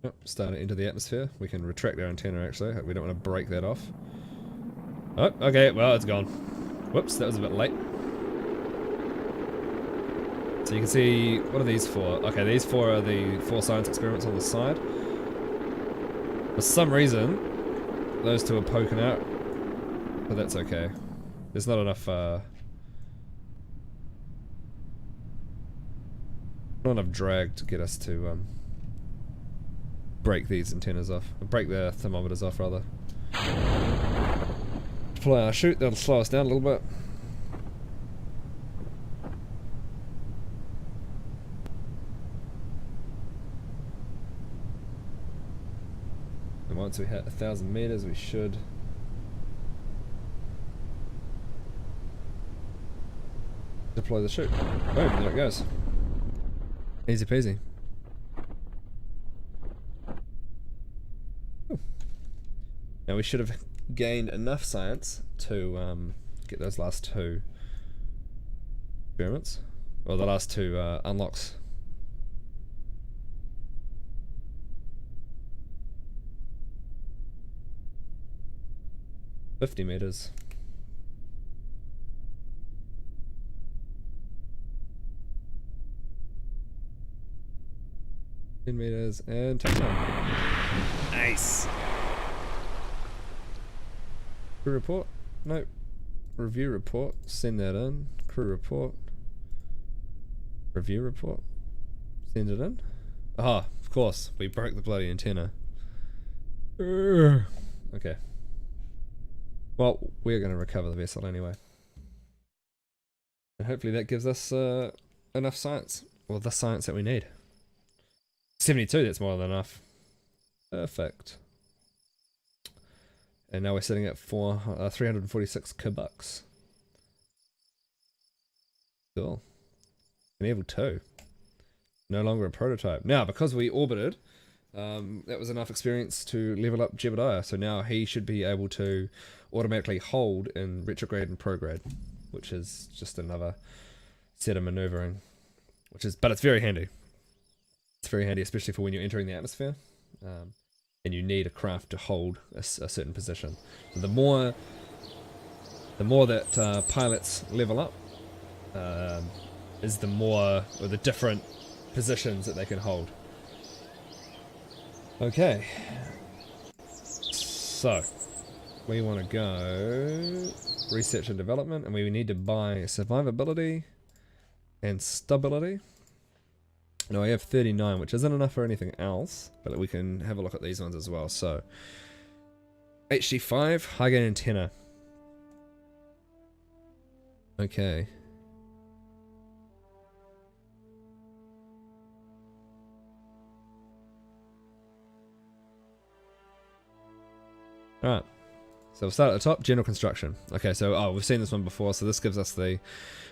Oh, starting into the atmosphere. We can retract our antenna actually. We don't want to break that off. Oh, okay, well it's gone. Whoops, that was a bit late. So you can see, what are these for? Okay, these four are the 4 science experiments on the side. For some reason, those two are poking out, but that's okay. There's not enough, drag to get us to, break these antennas off. Break the thermometers off, rather. Deploy our chute, that'll slow us down a little bit. And once we hit 1,000 meters, we should deploy the chute. Boom, there it goes. Easy peasy. Ooh. Now we should have gained enough science to get those last 2 experiments, or the last 2 unlocks. $50 meters. $10 meters and touchdown. Nice. Crew report? Nope. Review report. Send that in. Crew report. Review report. Send it in. Ah, of course. We broke the bloody antenna. Okay. Well, we're going to recover the vessel anyway. And hopefully that gives us enough science. Or the science that we need. 72, that's more than enough. Perfect. And now we're sitting at 346 Kerbucks. Cool. Level 2. No longer a prototype. Now, because we orbited, that was enough experience to level up Jebediah. So now he should be able to automatically hold in retrograde and prograde, which is just another set of maneuvering. But it's very handy. It's very handy, especially for when you're entering the atmosphere, and you need a craft to hold a certain position. So the more that pilots level up, is the different positions that they can hold. Okay, So, we want to go research and development, and we need to buy survivability and stability. No, we have 39, which isn't enough for anything else, but we can have a look at these ones as well. So, HD5, high gain antenna. Okay. Alright. So we'll start at the top, general construction. Okay, so, we've seen this one before, so this gives us the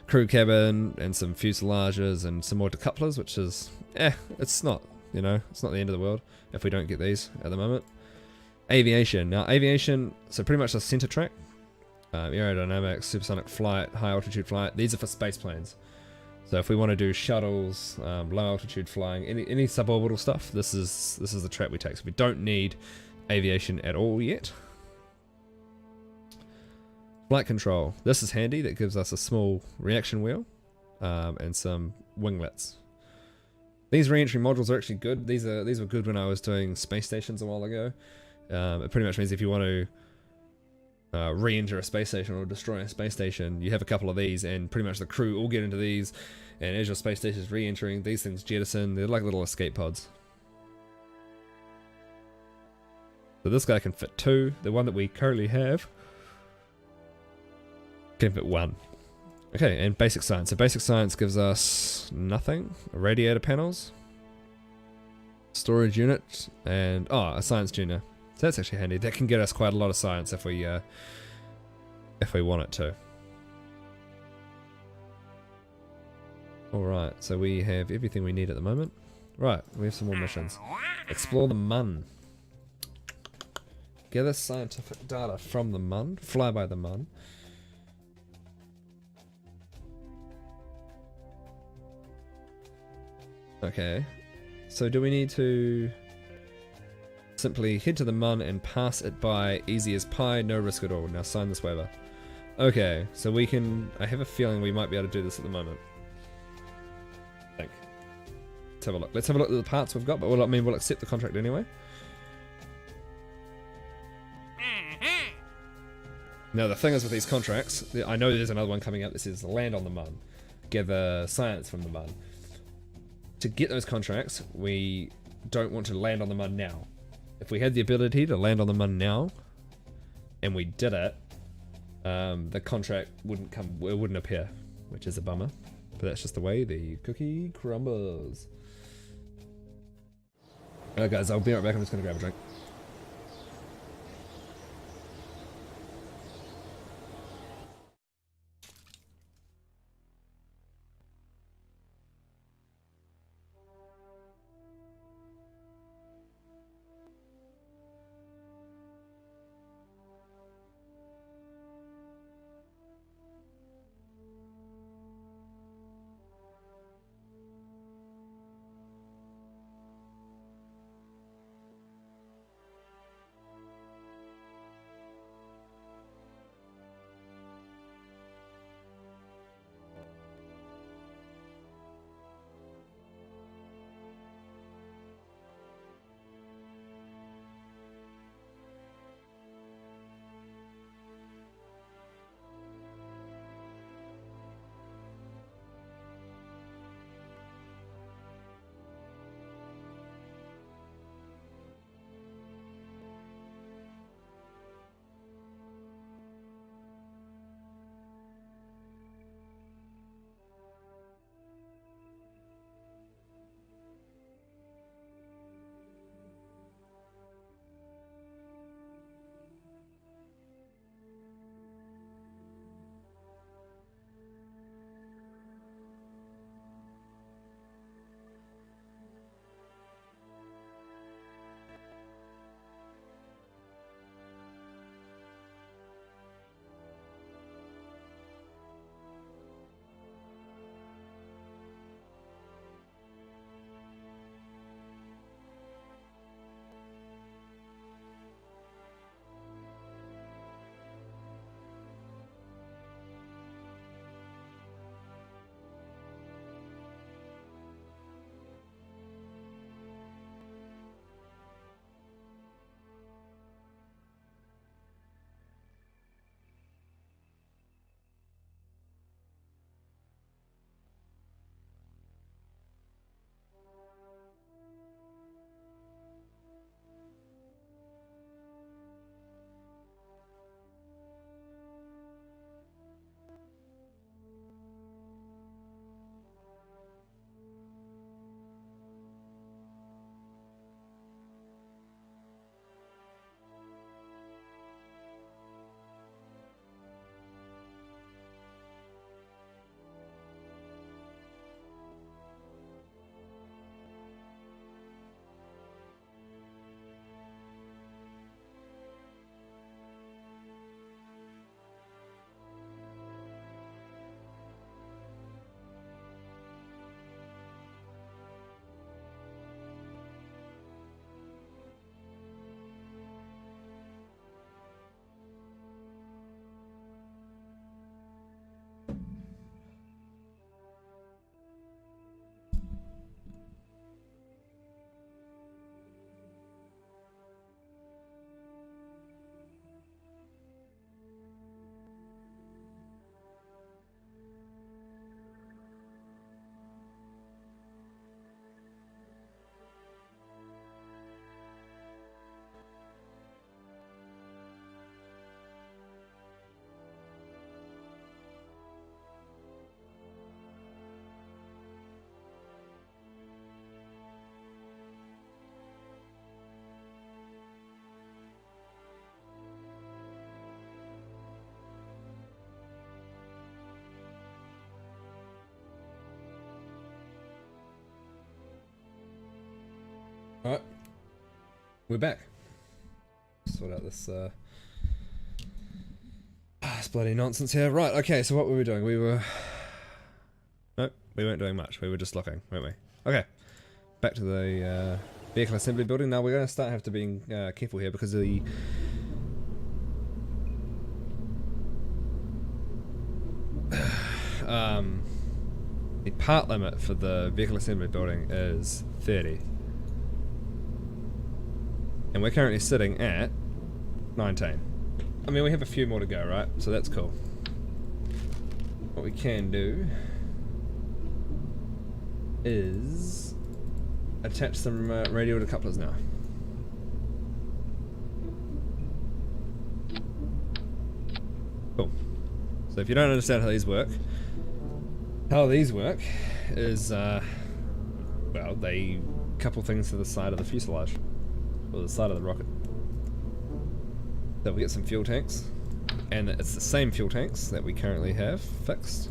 crew cabin and some fuselages and some more decouplers, which is, it's not, it's not the end of the world if we don't get these at the moment. Aviation. Now, aviation, so pretty much the center track. Aerodynamics, supersonic flight, high altitude flight. These are for space planes. So if we want to do shuttles, low altitude flying, any suborbital stuff, this is the track we take. So we don't need aviation at all yet. Flight control. This is handy. That gives us a small reaction wheel and some winglets. These re-entry modules are actually good. These were good when I was doing space stations a while ago. It pretty much means if you want to re-enter a space station or destroy a space station, you have a couple of these, and pretty much the crew all get into these. And as your space station is re-entering, these things jettison. They're like little escape pods. So this guy can fit 2. The one that we currently have can fit 1. Okay, and basic science. So basic science gives us nothing. Radiator panels, storage unit, and a science tuner. So that's actually handy. That can get us quite a lot of science if we want it to. Alright, so we have everything we need at the moment. Right, we have some more missions. Explore the Mun. Gather scientific data from the Mun. Fly by the Mun. Okay, so do we need to simply head to the Mun and pass it by easy as pie, no risk at all? Now sign this waiver. Okay, so we can, I have a feeling we might be able to do this at the moment. I think. Let's have a look. Let's have a look at the parts we've got, but we'll accept the contract anyway. Now the thing is with these contracts, I know there's another one coming up that says land on the Mun. Gather science from the Mun. To get those contracts, we don't want to land on the Mun now. If we had the ability to land on the Mun now, and we did it, the contract wouldn't appear, which is a bummer. But that's just the way the cookie crumbles. Alright guys, I'll be right back. I'm just gonna grab a drink. Alright, we're back. Sort out this this bloody nonsense here. Right, okay, so what were we doing? Nope, we weren't doing much. We were just looking, weren't we? Okay, back to the vehicle assembly building. Now we're going to start have to be careful here because the the part limit for the vehicle assembly building is 30. And we're currently sitting at 19. I mean, we have a few more to go, right? So that's cool. What we can do is attach some radial decouplers now. Cool. So if you don't understand how these work is, well, they couple things to the side of the fuselage, or the side of the rocket. So we get some fuel tanks, and it's the same fuel tanks that we currently have fixed.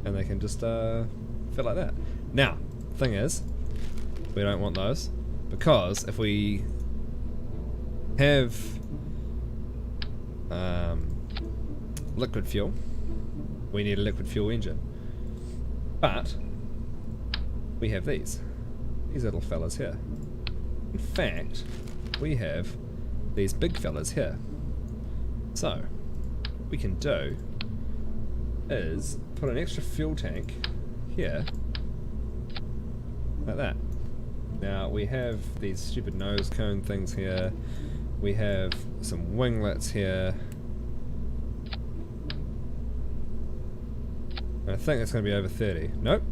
And they can just fit like that. Now, thing is, we don't want those, because if we have liquid fuel, we need a liquid fuel engine. But we have these little fellas here. In fact, we have these big fellas here. So, what we can do is put an extra fuel tank here, like that. Now we have these stupid nose cone things here. We have some winglets here. And I think it's going to be over 30. Nope.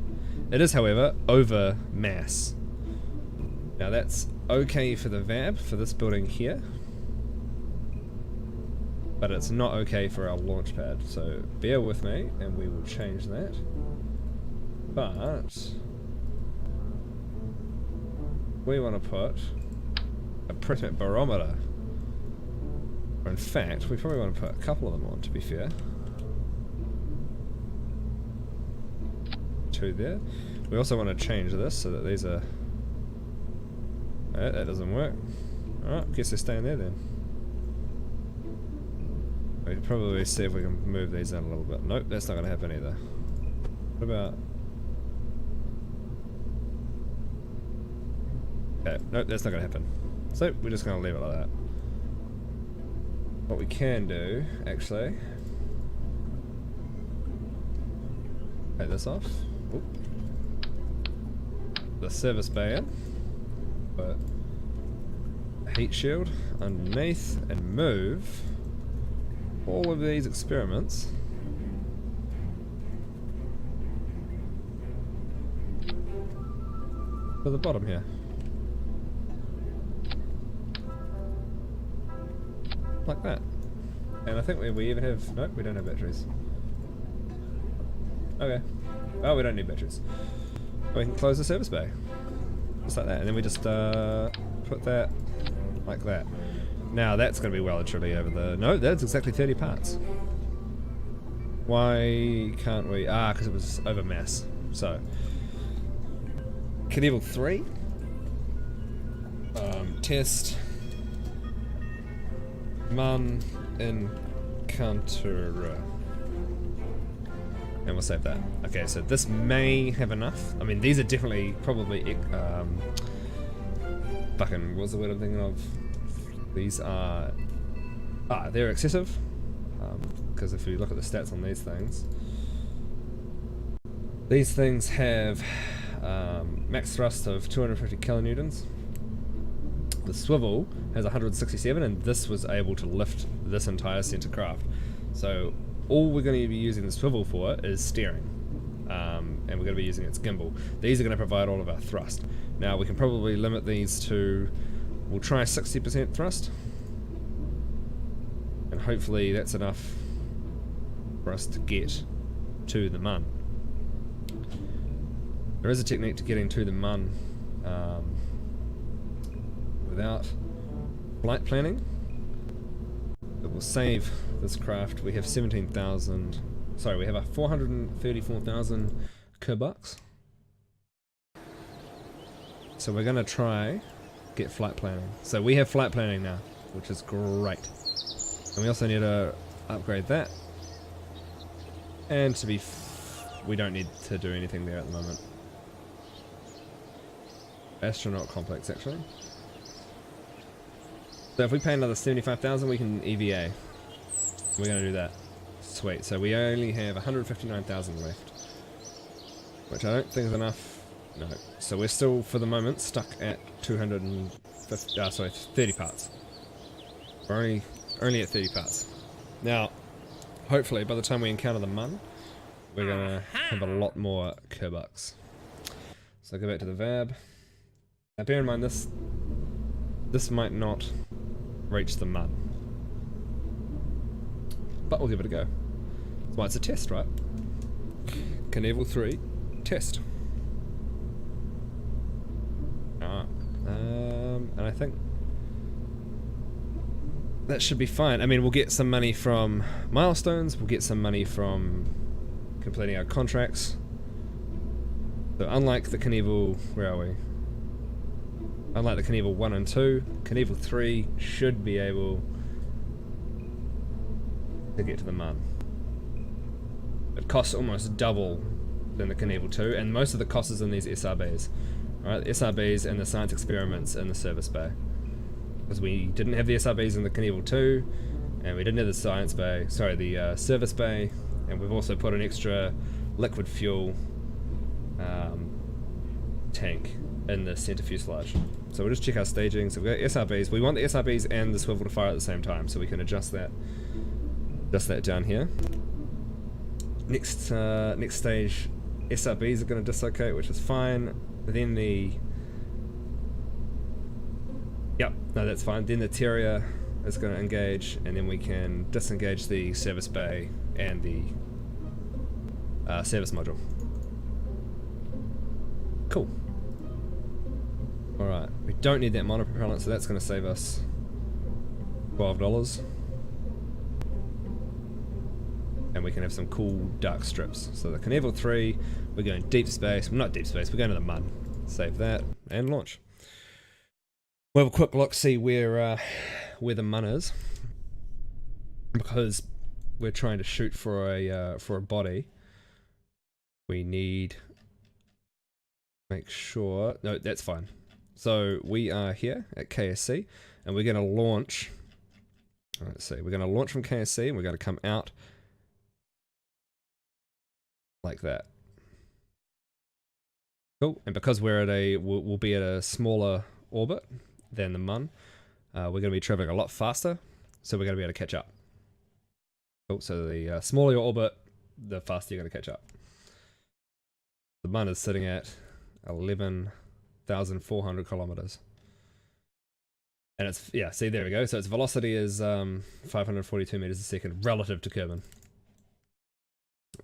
It is, however, over mass. Now that's okay for the VAB, for this building here. But it's not okay for our launch pad. So bear with me and we will change that. But we want to put a pressure barometer. Or in fact, we probably want to put a couple of them on, to be fair. 2 there. We also want to change this so that these are... that doesn't work. Alright, guess they're staying there then. We can probably see if we can move these out a little bit. Nope, that's not going to happen either. What about... okay, nope, that's not going to happen. So, we're just going to leave it like that. What we can do, actually... take this off. Oop. The service bay in. But heat shield underneath and move all of these experiments to the bottom here. Like that. And I think we even have... nope, we don't have batteries. Okay. Oh, we don't need batteries. We can close the service bay. Just like that. And then we just put that like that. Now that's going to be well and truly over the... no, that's exactly 30 parts. Why can't we... ah, because it was over mass. So... Kerbal 3. Test. Man encounter. And we'll save that. Okay, so this may have enough. I mean, these are definitely probably fucking, what's the word I'm thinking of? These are... ah, they're excessive. Because if you look at the stats on these things have max thrust of 250 kilonewtons. The swivel has 167, and this was able to lift this entire center craft. So all we're going to be using the swivel for is steering, and we're going to be using its gimbal. These are going to provide all of our thrust. Now we can probably limit these to, we'll try 60% thrust, and hopefully that's enough for us to get to the mun. There is a technique to getting to the mun without flight planning that will save this craft. We have 17,000, sorry, we have a 434,000 Kerbal. So we're gonna try get flight planning. So we have flight planning now, which is great. And we also need to upgrade that. And to be we don't need to do anything there at the moment. Astronaut complex, actually. So if we pay another 75,000, we can EVA. We're going to do that. Sweet. So we only have 159,000 left, which I don't think is enough. No. So we're still, for the moment, stuck at 30 parts. We're only at 30 parts. Now, hopefully, by the time we encounter the Mun, we're going to have a lot more Kerbucks. So go back to the VAB. Now bear in mind this might not reach the Mun, but we'll give it a go. That's why it's a test, right? Kerbal 3 test. And I think that should be fine. I mean, we'll get some money from milestones. We'll get some money from completing our contracts. So unlike the Kerbal, where are we? Unlike the Kerbal 1 and 2, Kerbal 3 should be able to get to the Mun. It costs almost double than the Kerbal 2, and most of the cost is in these SRBs. Alright, the SRBs and the science experiments in the service bay. Because we didn't have the SRBs in the Kerbal 2, and we didn't have the science bay, sorry, the service bay, and we've also put an extra liquid fuel tank in the center fuselage. So we'll just check our staging. So we've got SRBs. We want the SRBs and the swivel to fire at the same time, so we can adjust that down here. Next stage, SRBs are going to dislocate, which is fine. Then that's fine. Then the Terrier is going to engage, and then we can disengage the service bay and the service module. Cool. Alright, we don't need that monopropellant, so that's going to save us $12. And we can have some cool dark strips. So the Kerbal 3, we're going deep space. Well, not deep space, we're going to the Mun. Save that, and launch. We'll have a quick look, see where the Mun is. Because we're trying to shoot for a body. We need... Make sure... No, that's fine. So we are here at KSC, and we're going to launch. Let's see, we're going to launch from KSC, and we're going to come out like that. Cool. And because we're at we'll be at a smaller orbit than the Mun, we're going to be traveling a lot faster, so we're going to be able to catch up. Cool. So the smaller your orbit, the faster you're going to catch up. The Mun is sitting at 11,400 kilometers. And it's, yeah, see, there we go. So its velocity is 542 meters a second relative to Kerbal.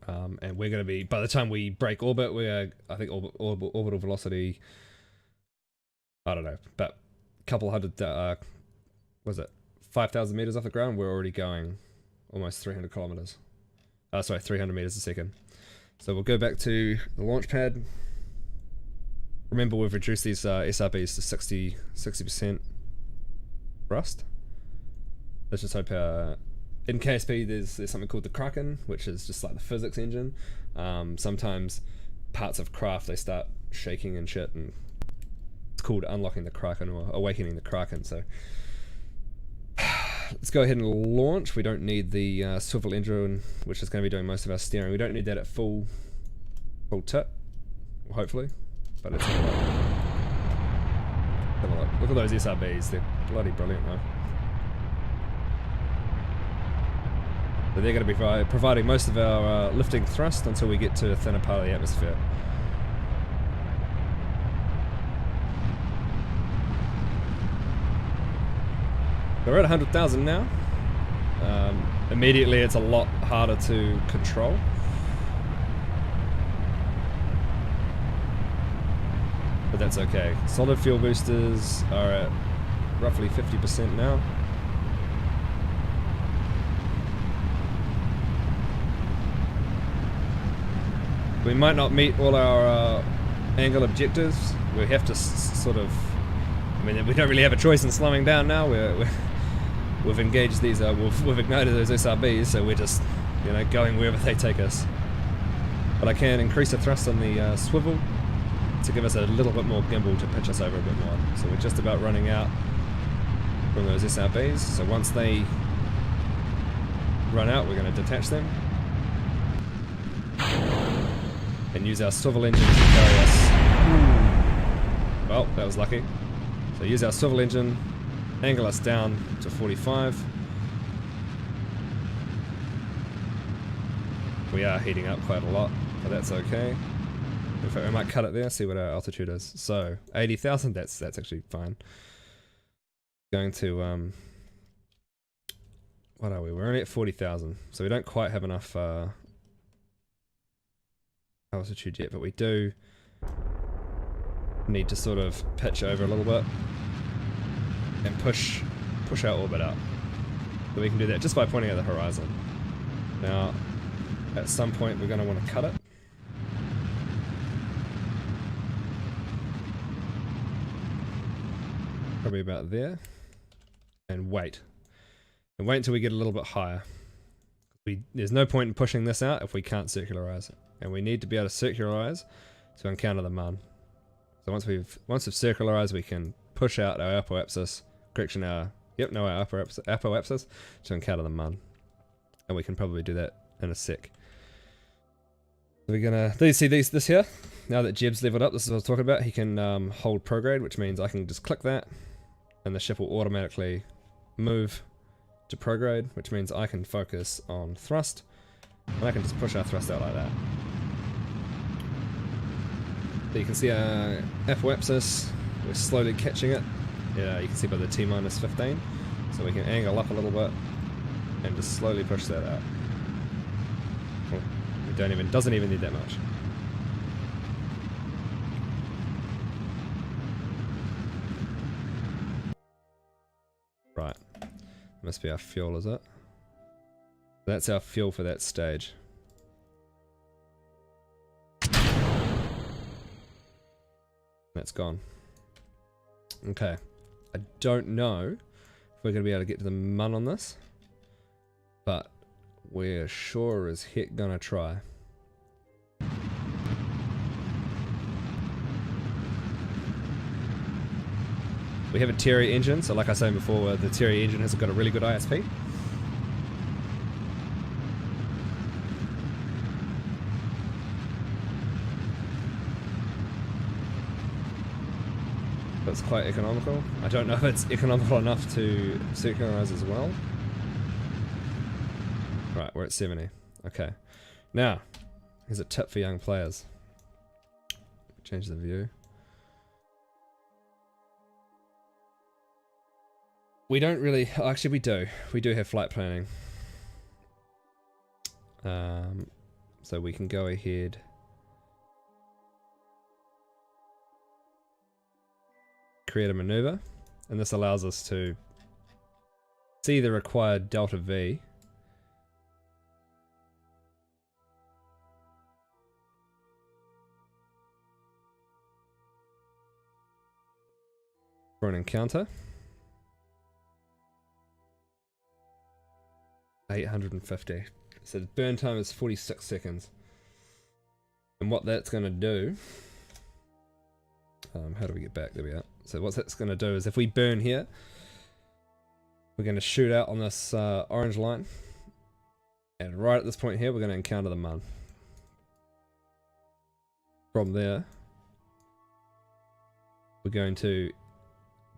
And we're going to be, by the time we break orbit, we're, I think, orbital velocity, I don't know, but a couple hundred, was it 5,000 meters off the ground? We're already going almost 300 kilometers. Sorry, 300 meters a second. So we'll go back to the launch pad. Remember, we've reduced these SRBs to 60% thrust. Let's just hope in KSP there's something called the Kraken, which is just like the physics engine. Sometimes parts of craft, they start shaking and shit, and it's called unlocking the Kraken or awakening the Kraken. So let's go ahead and launch. We don't need the swivel engine, which is going to be doing most of our steering. We don't need that at full tip, well, hopefully, but let's have a look. Have a look. Look at those SRBs, they're bloody brilliant though. So they're going to be providing most of our lifting thrust until we get to a thinner part of the atmosphere. We're at 100,000 now. Immediately it's a lot harder to control. But that's okay. Solid fuel boosters are at roughly 50% now. We might not meet all our angle objectives. We have to sort of, I mean, we don't really have a choice in slowing down now. We've engaged these, we've ignited those SRBs, so we're just, you know, going wherever they take us. But I can increase the thrust on the swivel to give us a little bit more gimbal to pitch us over a bit more. So we're just about running out from those SRBs. So once they run out, we're going to detach them and use our swivel engine to carry us. Well, that was lucky. So use our swivel engine, angle us down to 45. We are heating up quite a lot, but that's okay. In fact, we might cut it there, see what our altitude is. So 80,000, that's actually fine. Going to what are we? We're only at 40,000, so we don't quite have enough altitude yet, but we do need to sort of pitch over a little bit and push our orbit out. So we can do that just by pointing at the horizon. Now, at some point we're going to want to cut it. Probably about there. And wait. And wait until we get a little bit higher. There's no point in pushing this out if we can't circularize it. And we need to be able to circularize to encounter the mun. So once we've circularized, we can push out our apoapsis, correction, our apoapsis to encounter the mun. And we can probably do that in a sec. So we're gonna, do you see this here? Now that Jeb's leveled up, this is what I was talking about, he can hold prograde, which means I can just click that and the ship will automatically move to prograde, which means I can focus on thrust and I can just push our thrust out like that. So you can see our apoapsis, we're slowly catching it. Yeah, you can see by the T-minus 15. So we can angle up a little bit and just slowly push that out. It doesn't even need that much. Right. Must be our fuel, is it? That's our fuel for that stage. That's gone. Okay. I don't know if we're going to be able to get to the mun on this, but we're sure as heck gonna try. We have a Terry engine, so like I was saying before, the Terry engine has got a really good ISP. It's quite economical. I don't know if it's economical enough to circularize as well. Right, we're at 70. Okay. Now, here's a tip for young players. Change the view. We don't really... Oh, actually, we do. We do have flight planning. So we can go ahead... create a maneuver, and this allows us to see the required delta V for an encounter. 850. So the burn time is 46 seconds. And what that's going to do... how do we get back? There we are. So what that's going to do is if we burn here, we're going to shoot out on this orange line. And right at this point here, we're going to encounter the mun. From there, we're going to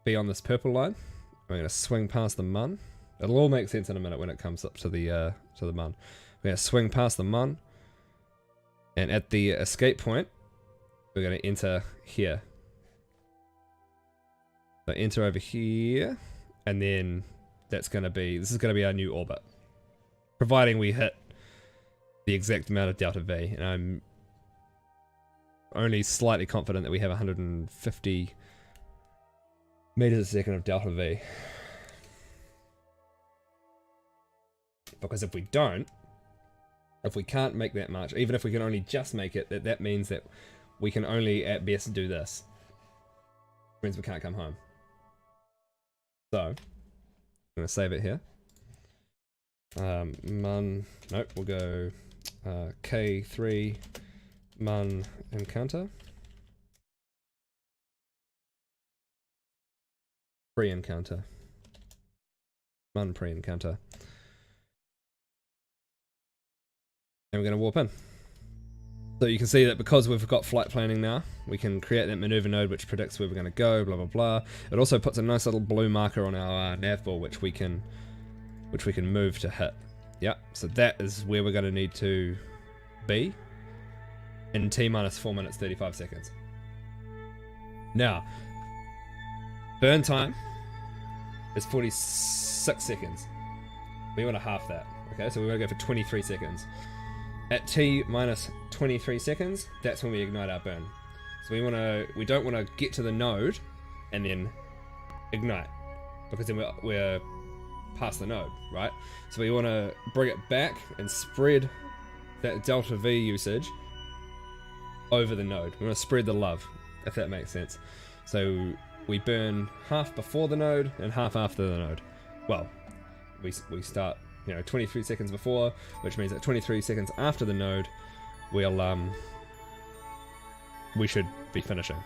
be on this purple line. We're going to swing past the mun. It'll all make sense in a minute when it comes up to the mun. We're going to swing past the mun. And at the escape point, we're going to enter here. So enter over here, and then that's going to be, this is going to be our new orbit. Providing we hit the exact amount of delta V, and I'm only slightly confident that we have 150 meters a second of delta V. Because if we don't, if we can't make that much, even if we can only just make it, that means that we can only at best do this. Which means we can't come home. So, I'm going to save it here. Nope, we'll go K3 mun encounter. Pre-encounter. Mun pre-encounter. And we're going to warp in. So you can see that because we've got flight planning now, we can create that maneuver node which predicts where we're going to go, blah blah blah. It also puts a nice little blue marker on our nav ball which we can move to hit. Yeah, so that is where we're going to need to be in T minus 4 minutes 35 seconds. Now, burn time is 46 seconds. We want to half that. Okay, so we want to go for 23 seconds. At T minus 23 seconds, that's when we ignite our burn. So we don't want to get to the node and then ignite, because then we're past the node, right? So we want to bring it back and spread that delta V usage over the node. We want to spread the love, if that makes sense. So we burn half before the node and half after the node. Well, we start 23 seconds before, which means that 23 seconds after the node, we should be finishing.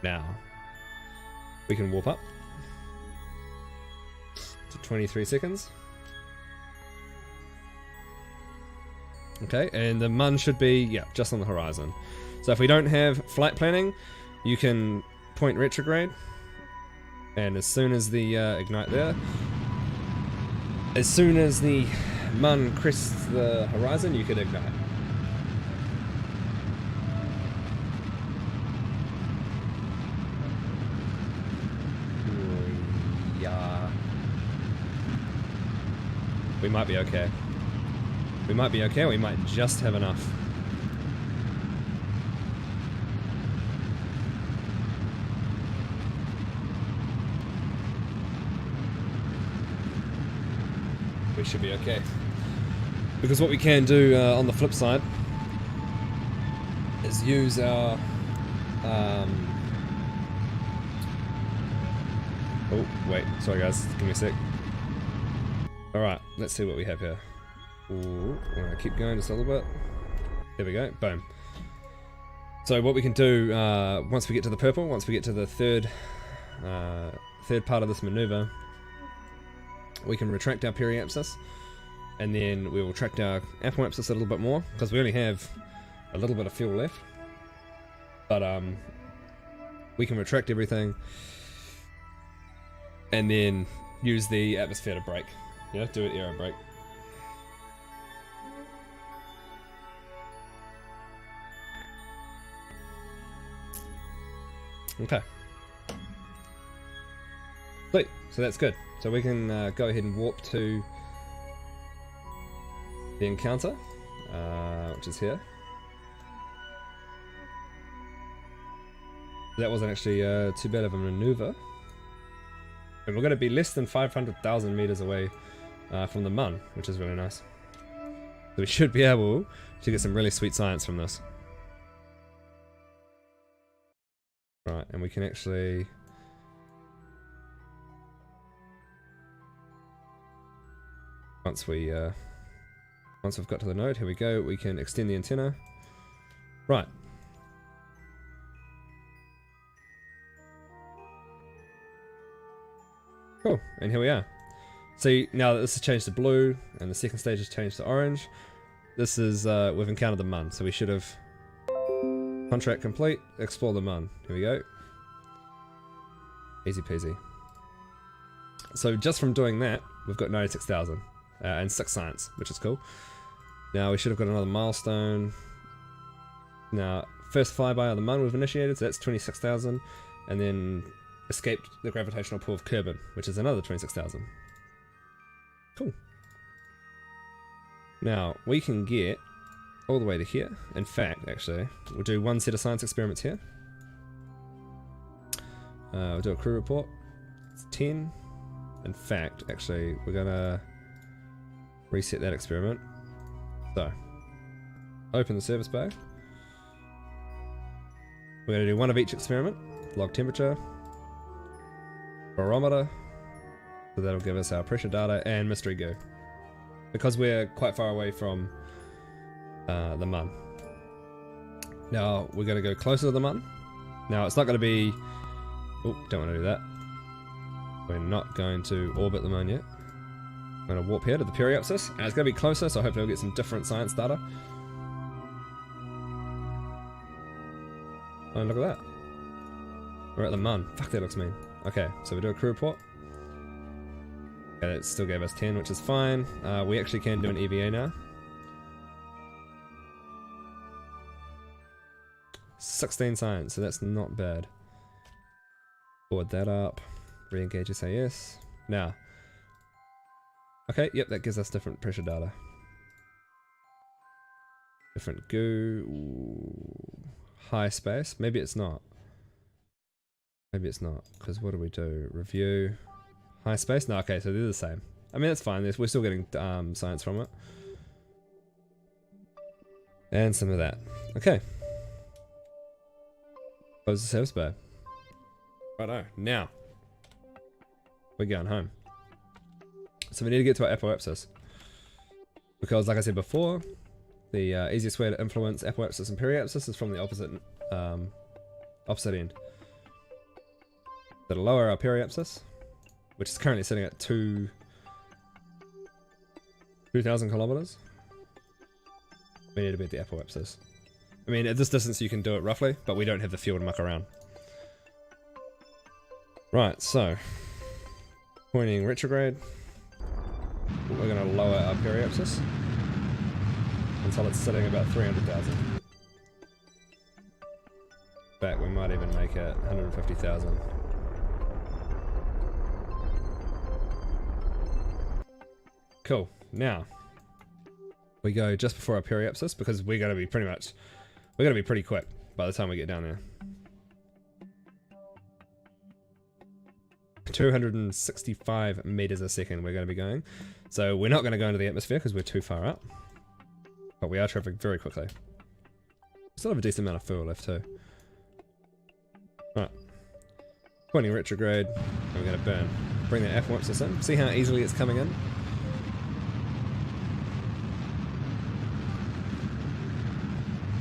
Now, we can warp up to 23 seconds. Okay, and the mun should be, just on the horizon. So if we don't have flight planning, you can point retrograde, and as soon as the ignite there, as soon as the mun crests the horizon, you can ignite. Yeah. We might be okay. We might be okay, we might just have enough. We should be okay. Because what we can do on the flip side is use our oh wait, sorry guys, give me a sec. Alright, let's see what we have here. Ooh, I'm gonna keep going just a little bit. There we go, boom. So what we can do once we get to the purple, once we get to the third part of this maneuver, we can retract our periapsis, and then we will retract our apoapsis a little bit more, because we only have a little bit of fuel left. But we can retract everything, and then use the atmosphere to brake. Do an aero brake. Okay. Sweet. So that's good. So we can go ahead and warp to the encounter, which is here. That wasn't actually too bad of a maneuver. And we're going to be less than 500,000 meters away from the mun, which is really nice. So we should be able to get some really sweet science from this. Right, and we can actually... Once we've got to the node, here we go, we can extend the antenna. Right. Cool, and here we are. See, now that this has changed to blue, and the second stage has changed to orange, this is, we've encountered the mun, so we should have... Contract complete, explore the mun. Here we go. Easy peasy. So just from doing that, we've got 96,000. And 6 science, which is cool. Now we should have got another milestone. Now, first flyby of the mun we've initiated, so that's 26,000. And then escaped the gravitational pull of Kerbal, which is another 26,000. Cool. Now, we can get all the way to here. In fact, actually, we'll do one set of science experiments here. We'll do a crew report. It's 10. In fact, actually, we're gonna reset that experiment. So, open the service bay. We're going to do one of each experiment. Log temperature, barometer, so that'll give us our pressure data, and mystery goo. Because we're quite far away from the mun. Now we're going to go closer to the mun. Now it's not going to be... Oh, don't want to do that. We're not going to orbit the moon yet. I'm going to warp here to the periapsis, and it's going to be closer, so hopefully we'll get some different science data. Oh, look at that. We're at the mun. Fuck, that looks mean. Okay, so we do a crew report. Okay, it still gave us 10, which is fine. We actually can do an EVA now. 16 science, so that's not bad. Forward that up. Re-engage SAS. Now. Okay, yep, that gives us different pressure data. Different goo. Ooh. High space. Maybe it's not. Maybe it's not. Because what do we do? Review. High space? No, okay, so they're the same. I mean, that's fine. We're still getting science from it. And some of that. Okay. Close the service bay. Righto. Now. We're going home. So we need to get to our apoapsis. Because, like I said before, the easiest way to influence apoapsis and periapsis is from the opposite end. So to lower our periapsis, which is currently sitting at 2,000 kilometers, we need to be at the apoapsis. I mean, at this distance you can do it roughly, but we don't have the fuel to muck around. Right, so pointing retrograde. We're going to lower our periapsis until it's sitting about 300,000. In fact, we might even make it 150,000. Cool. Now we go just before our periapsis because we're going to be pretty quick by the time we get down there. 265 meters a second we're going to be going. So we're not going to go into the atmosphere because we're too far up. But we are traveling very quickly. Still have a decent amount of fuel left too. Right. Pointing retrograde. And we're going to burn. Bring the apoapsis in. See how easily it's coming in?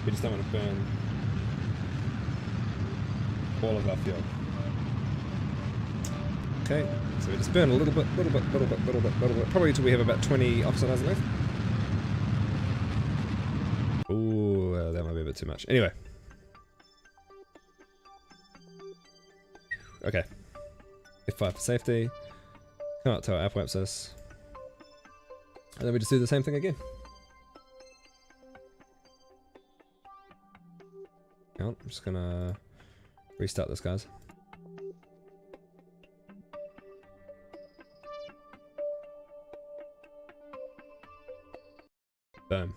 We just don't want to burn all of our fuel. Okay, so we just burn a little bit, probably until we have about 20 oxidizer left. Ooh, that might be a bit too much. Anyway. Okay. F5 for safety. Come up to our apoapsis. And then we just do the same thing again. Hang on, I'm just gonna restart this, guys. Boom.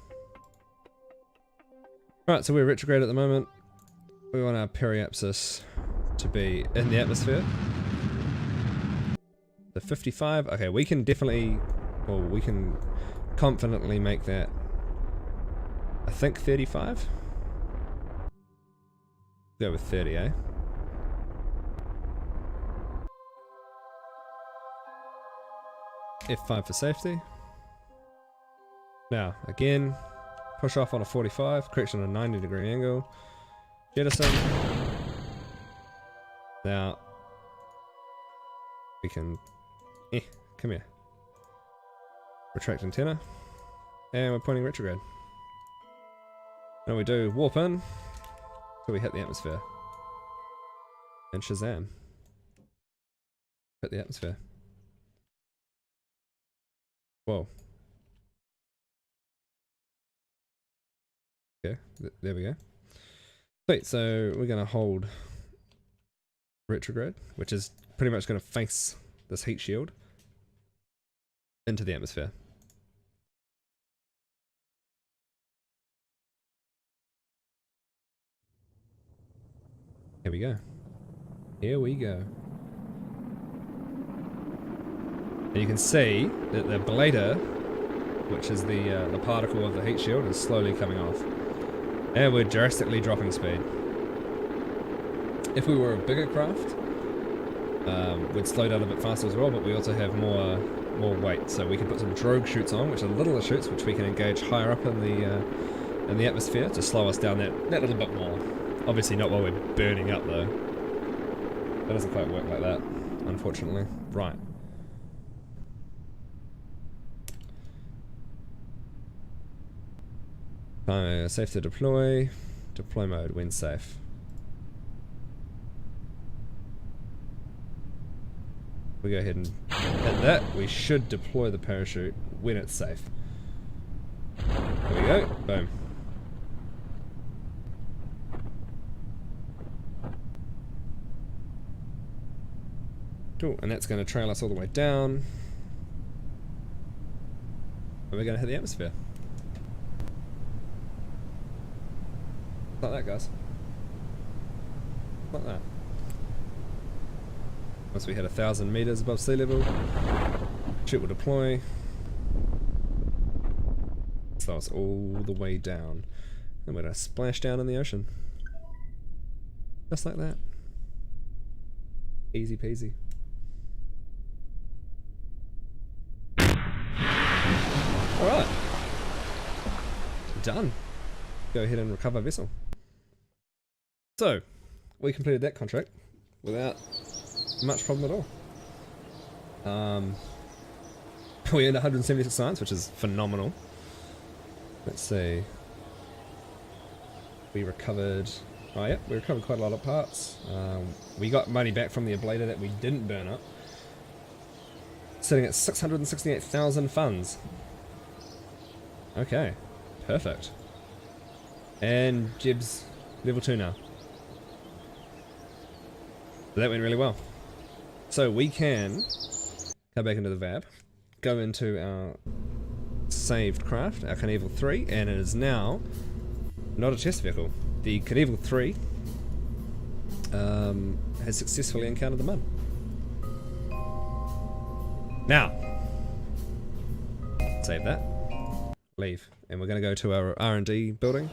Right, so we're retrograde at the moment. We want our periapsis to be in the atmosphere. The 55. Okay, we can definitely, well, we can confidently make that, I think 35? Go with 30, eh? F5 for safety. Now, again, push off on a 45, correction on a 90-degree angle. Jettison. Now, we can... come here. Retract antenna. And we're pointing retrograde. Now we do warp in till we hit the atmosphere. And Shazam. Hit the atmosphere. Whoa. Okay, there we go. Sweet, so we're going to hold retrograde, which is pretty much going to face this heat shield into the atmosphere. Here we go. Here we go. And you can see that the bladder, which is the particle of the heat shield, is slowly coming off. And we're drastically dropping speed. If we were a bigger craft, we'd slow down a bit faster as well, but we also have more weight, so we can put some drogue chutes on, which are littler chutes, which we can engage higher up in the atmosphere to slow us down that little bit more. Obviously not while we're burning up though. That doesn't quite work like that, unfortunately. Right. Safe to deploy. Deploy mode when safe. We go ahead and hit that. We should deploy the parachute when it's safe. There we go. Boom. Cool, and that's going to trail us all the way down. And we're going to hit the atmosphere. Like that, guys. Like that. Once we hit 1,000 meters above sea level, chute will deploy. Slow us all the way down. And we're going to splash down in the ocean. Just like that. Easy peasy. Alright. Done. Go ahead and recover vessel. So, we completed that contract without much problem at all. We earned 176 science, which is phenomenal. Let's see. We recovered... Oh yeah, we recovered quite a lot of parts. We got money back from the ablator that we didn't burn up. Sitting at 668,000 funds. Okay, perfect. And Jib's level 2 now. So that went really well. So we can come back into the VAB, go into our saved craft, our Kerbal 3, and it is now not a test vehicle. The Kerbal 3 has successfully encountered the mud. Now, save that, leave, and we're going to go to our R&D building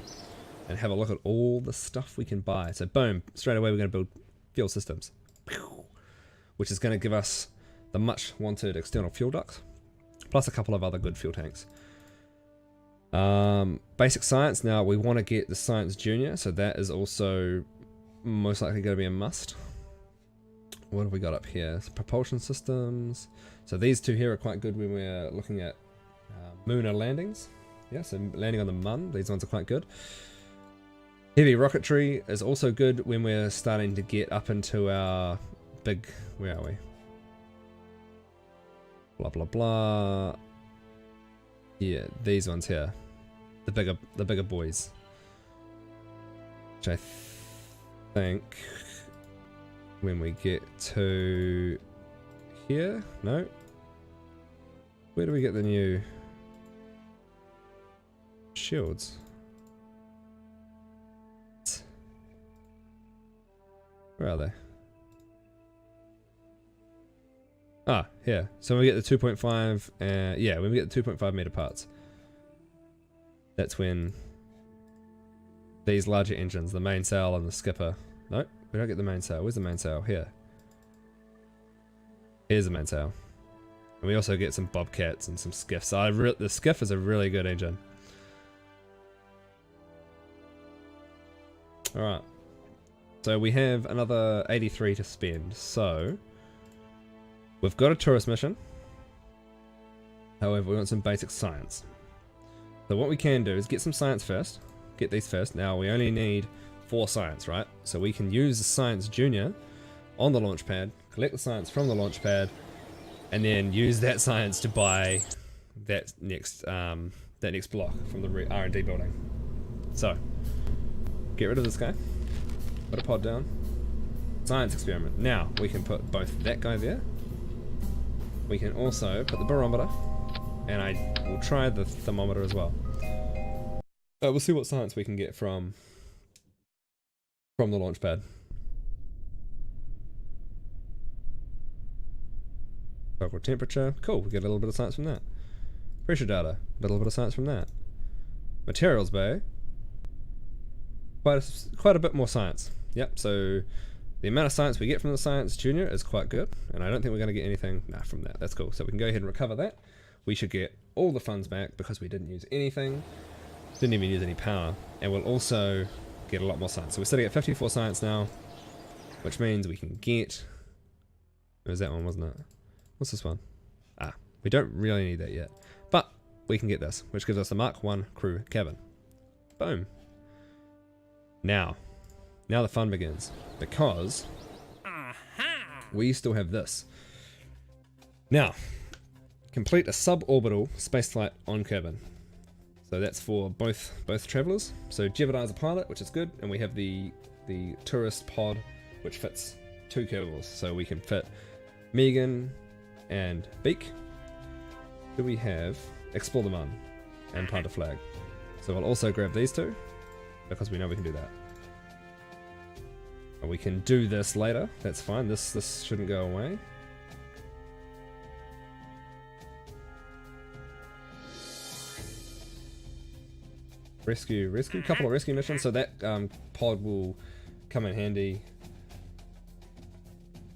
and have a look at all the stuff we can buy. So boom, straight away we're going to build fuel systems, which is going to give us the much wanted external fuel duct, plus a couple of other good fuel tanks. Basic science, now we want to get the science junior, so that is also most likely going to be a must. What have we got up here? Propulsion systems. So these two here are quite good when we're looking at lunar landings. Yeah, so landing on the Mun, these ones are quite good. Heavy rocketry is also good when we're starting to get up into our big... Where are we? Blah blah blah. Yeah, these ones here. The bigger boys. Which I think when we get to here, no. Where do we get the new shields? Where are they? Ah, here. So when we get the 2.5, yeah, when we get the 2.5 meter parts, that's when these larger engines, the mainsail and the skipper. No, we don't get the mainsail. Where's the mainsail? Here. Here's the mainsail. And we also get some bobcats and some skiffs. So the skiff is a really good engine. Alright. So we have another 83 to spend. So we've got a tourist mission. However, we want some basic science. So what we can do is get some science first. Get these first. Now we only need 4 science, right? So we can use the science junior on the launch pad, collect the science from the launch pad, and then use that science to buy that next block from the R&D building. So get rid of this guy. Put a pod down. Science experiment. Now we can put both that guy there. We can also put the barometer, and I will try the thermometer as well. We'll see what science we can get from the launch pad. Focal temperature. Cool, we get a little bit of science from that. Pressure data. A little bit of science from that. Materials bay. Quite a bit more science. Yep, so The amount of science we get from the Science Junior is quite good, and I don't think we're going to get anything from that. That's cool. So we can go ahead and recover that. We should get all the funds back because we didn't use anything. Didn't even use any power. And we'll also get a lot more science. So we're sitting at 54 science now, which means we can get... It was that one, wasn't it? What's this one? We don't really need that yet. But we can get this, which gives us a Mark 1 crew cabin. Boom. Now the fun begins, because we still have this. Now, complete a suborbital spaceflight on Kerbal. So that's for both travelers. So Jebediah's a pilot, which is good, and we have the tourist pod, which fits 2 Kerbals. So we can fit Megan and Beak. Do we have Explore the Mun and Plant a Flag? So we'll also grab these 2, because we know we can do that. And we can do this later, that's fine, this shouldn't go away. Rescue, couple of rescue missions, so that pod will come in handy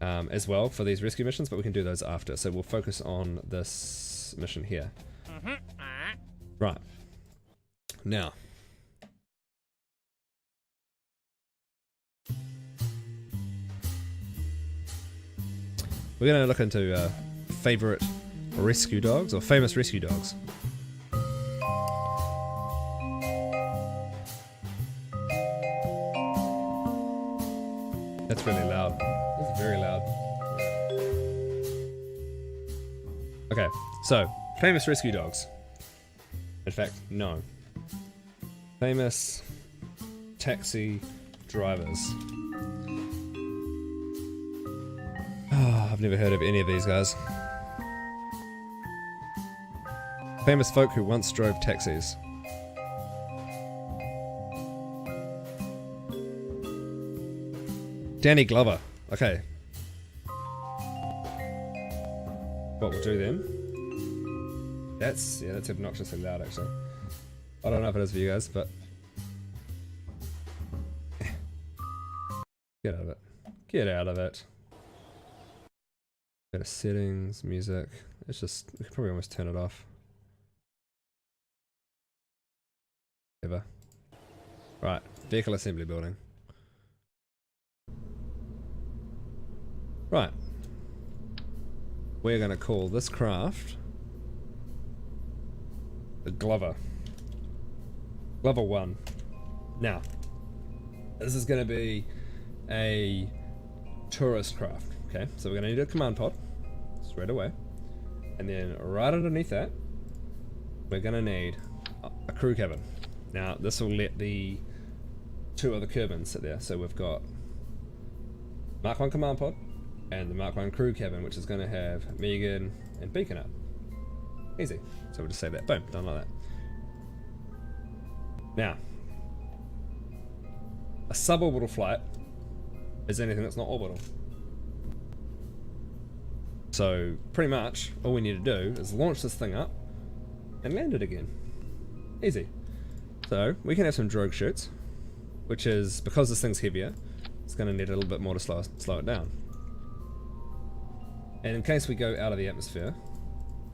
as well for these rescue missions, but we can do those after. So we'll focus on this mission here. Right. Now. We're going to look into favorite rescue dogs, or famous rescue dogs. That's really loud. That's very loud. Okay, so, famous rescue dogs. In fact, no. Famous taxi drivers. I've never heard of any of these guys. Famous folk who once drove taxis. Danny Glover. Okay. What we'll do then. That's obnoxiously loud actually. I don't know if it is for you guys, but get out of it. Get out of it. Go to settings, music. It's just, we could probably almost turn it off. Ever. Right, vehicle assembly building. Right. We're going to call this craft the Glover. Glover 1. Now, this is going to be a tourist craft. Okay, so we're going to need a command pod straight away. And then right underneath that, we're going to need a crew cabin. Now, this will let the 2 other Kerbals sit there. So we've got Mark 1 command pod and the Mark 1 crew cabin, which is going to have Megan and Beacon up. Easy. So we'll just save that. Boom, done like that. Now, a suborbital flight is anything that's not orbital. So pretty much all we need to do is launch this thing up and land it again. Easy. So we can have some drogue chutes, which is, because this thing's heavier, it's going to need a little bit more to slow it down. And in case we go out of the atmosphere,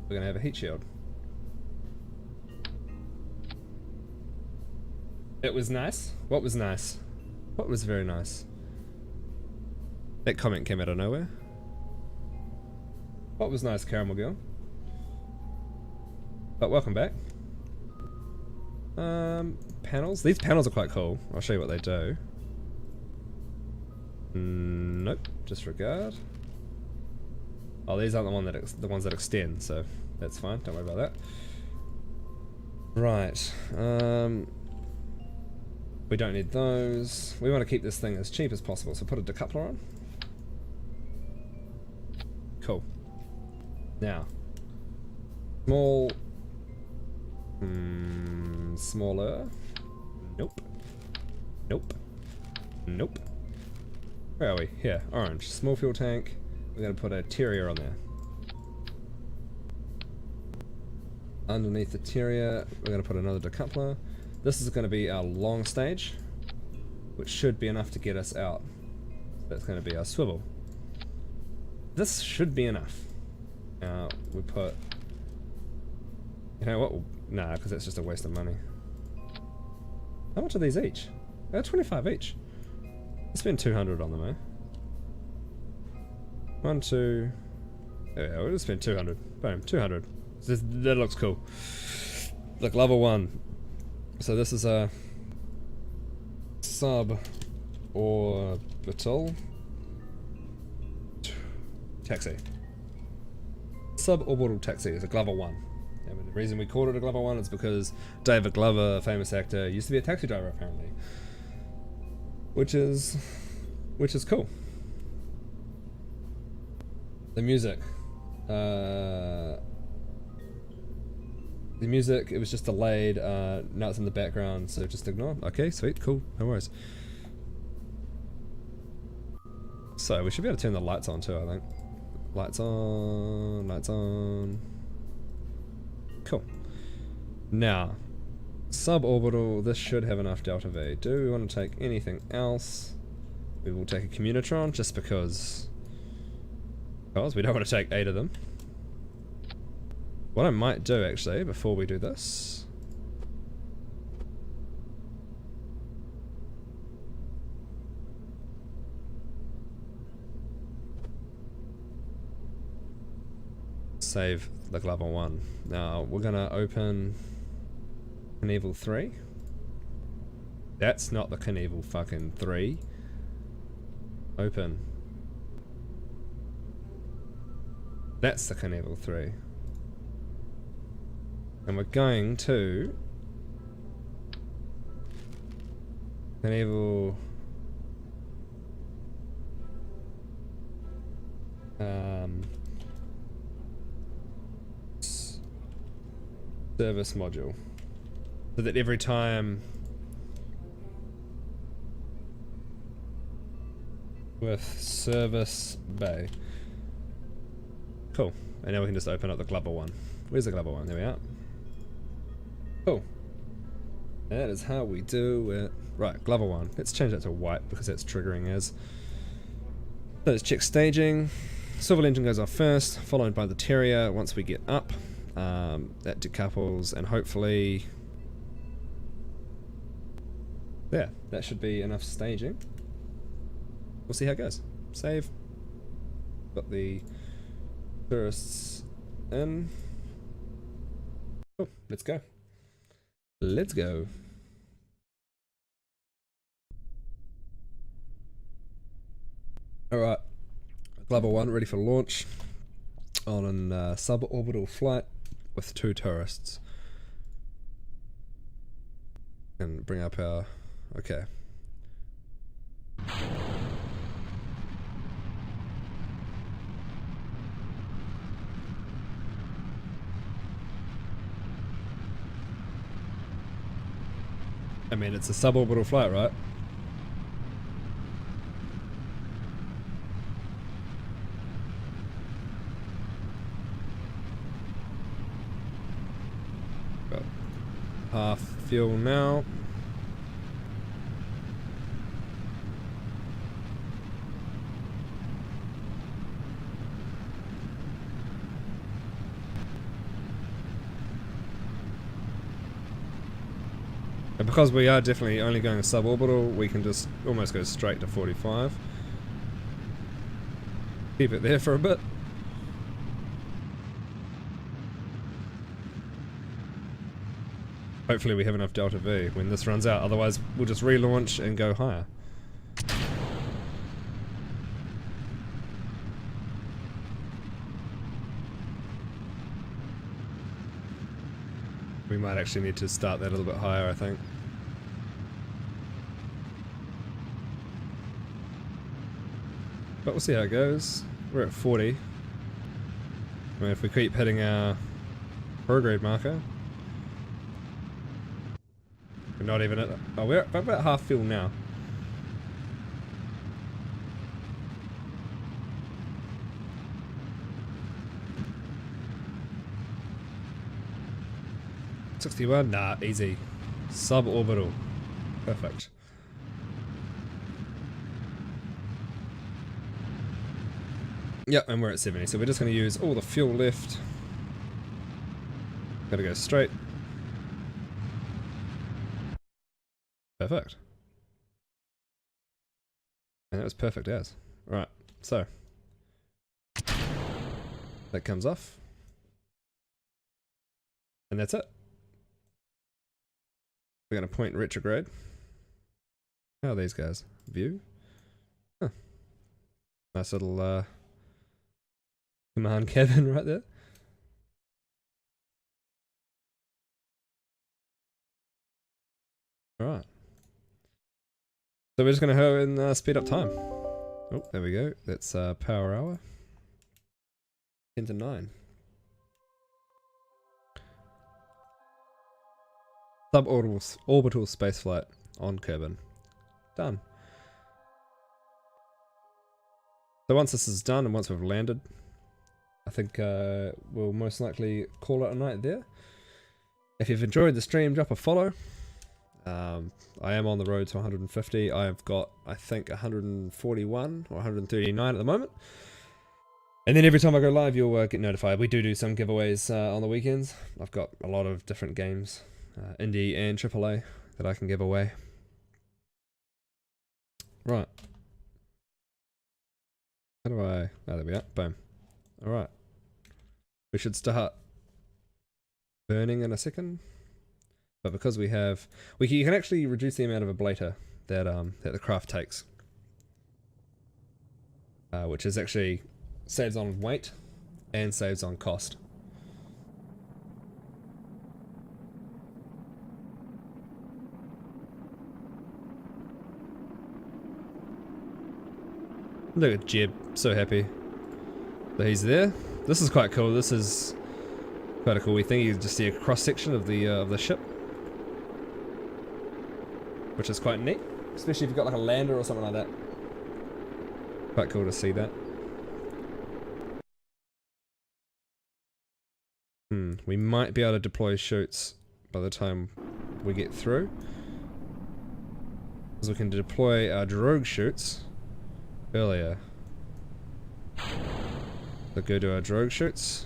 we're going to have a heat shield. It was nice. What was nice? What was very nice? That comment came out of nowhere. What was nice, Caramel Girl? But welcome back. Panels. These panels are quite cool. I'll show you what they do. Nope. Disregard. Oh, these aren't the ones that extend, so that's fine. Don't worry about that. Right. We don't need those. We want to keep this thing as cheap as possible, so put a decoupler on. Cool. Now, small, smaller, nope, nope, nope. Where are we? Here, orange, small fuel tank. We're going to put a terrier on there. Underneath the terrier, we're going to put another decoupler. This is going to be our long stage, which should be enough to get us out. That's going to be our swivel. This should be enough. Now we put... You know what? Nah, because that's just a waste of money. How much are these each? They're 25 each. Let's spend 200 on them, eh? 1, 2... Yeah, we'll just spend 200. Boom, 200. That looks cool. Look, level 1. So this is a... Suborbital taxi. Suborbital taxi is a Glover 1. And the reason we called it a Glover 1 is because David Glover, a famous actor, used to be a taxi driver apparently. Which is cool. The music. The music, it was just delayed, now it's in the background, so just ignore. Okay, sweet, cool, no worries. So, we should be able to turn the lights on too, I think. Lights on, lights on. Cool. Now, suborbital, this should have enough delta V. Do we want to take anything else? We will take a Communitron, just because we don't want to take 8 of them. What I might do actually, before we do this, save the Glover 1. Now we're gonna open Knievel 3. That's not the Knievel fucking 3. Open. That's the Knievel 3. And we're going to enable service module, so that every time with service bay. Cool. And now we can just open up the Glover 1. Where's the Glover 1? There we are. Cool. That is how we do it. Right, Glover 1. Let's change that to white because that's triggering as. So let's check staging. Swivel engine goes off first, followed by the Terrier once we get up. That decouples, and hopefully... There, that should be enough staging. We'll see how it goes. Save. Got the tourists in. Oh, let's go. Let's go. Alright. Glover 1 ready for launch on an suborbital flight with 2 tourists. And bring up our... Okay. I mean, it's a suborbital flight, right? Got half fuel now. And because we are definitely only going suborbital, we can just almost go straight to 45. Keep it there for a bit. Hopefully we have enough delta V when this runs out, otherwise we'll just relaunch and go higher. We might actually need to start that a little bit higher, I think. But we'll see how it goes. We're at 40. I mean, if we keep hitting our prograde marker. We're not even at... Oh, we're at about half fuel now. $61? Nah, easy. Suborbital. Perfect. Yep, and we're at 70, so we're just going to use all the fuel left. Gotta go straight. Perfect. And that was perfect as. Right, so. That comes off. And that's it. We're going to point retrograde. How are these guys? View? Huh. Nice little command cabin right there. Alright. So we're just going to go and speed up time. Oh, there we go. That's power hour. 10 to 9. Suborbital spaceflight on Kerbal. Done. So once this is done and once we've landed, I think we'll most likely call it a night there. If you've enjoyed the stream, drop a follow. I am on the road to 150. I've got, I think, 141 or 139 at the moment. And then every time I go live, you'll get notified. We do some giveaways on the weekends. I've got a lot of different games, indie and AAA, that I can give away. Right. How do I... Oh, there we are. Boom. Alright. We should start burning in a second. But because we have... you can actually reduce the amount of ablator that the craft takes. Which is actually... saves on weight and saves on cost. Look at Jeb, so happy that he's there. This is quite cool. This is quite a cool wee thing. You can just see a cross section of the ship, which is quite neat, especially if you've got like a lander or something like that. Quite cool to see that. We might be able to deploy chutes by the time we get through, because we can deploy our drogue chutes earlier. So go to our drogue chutes.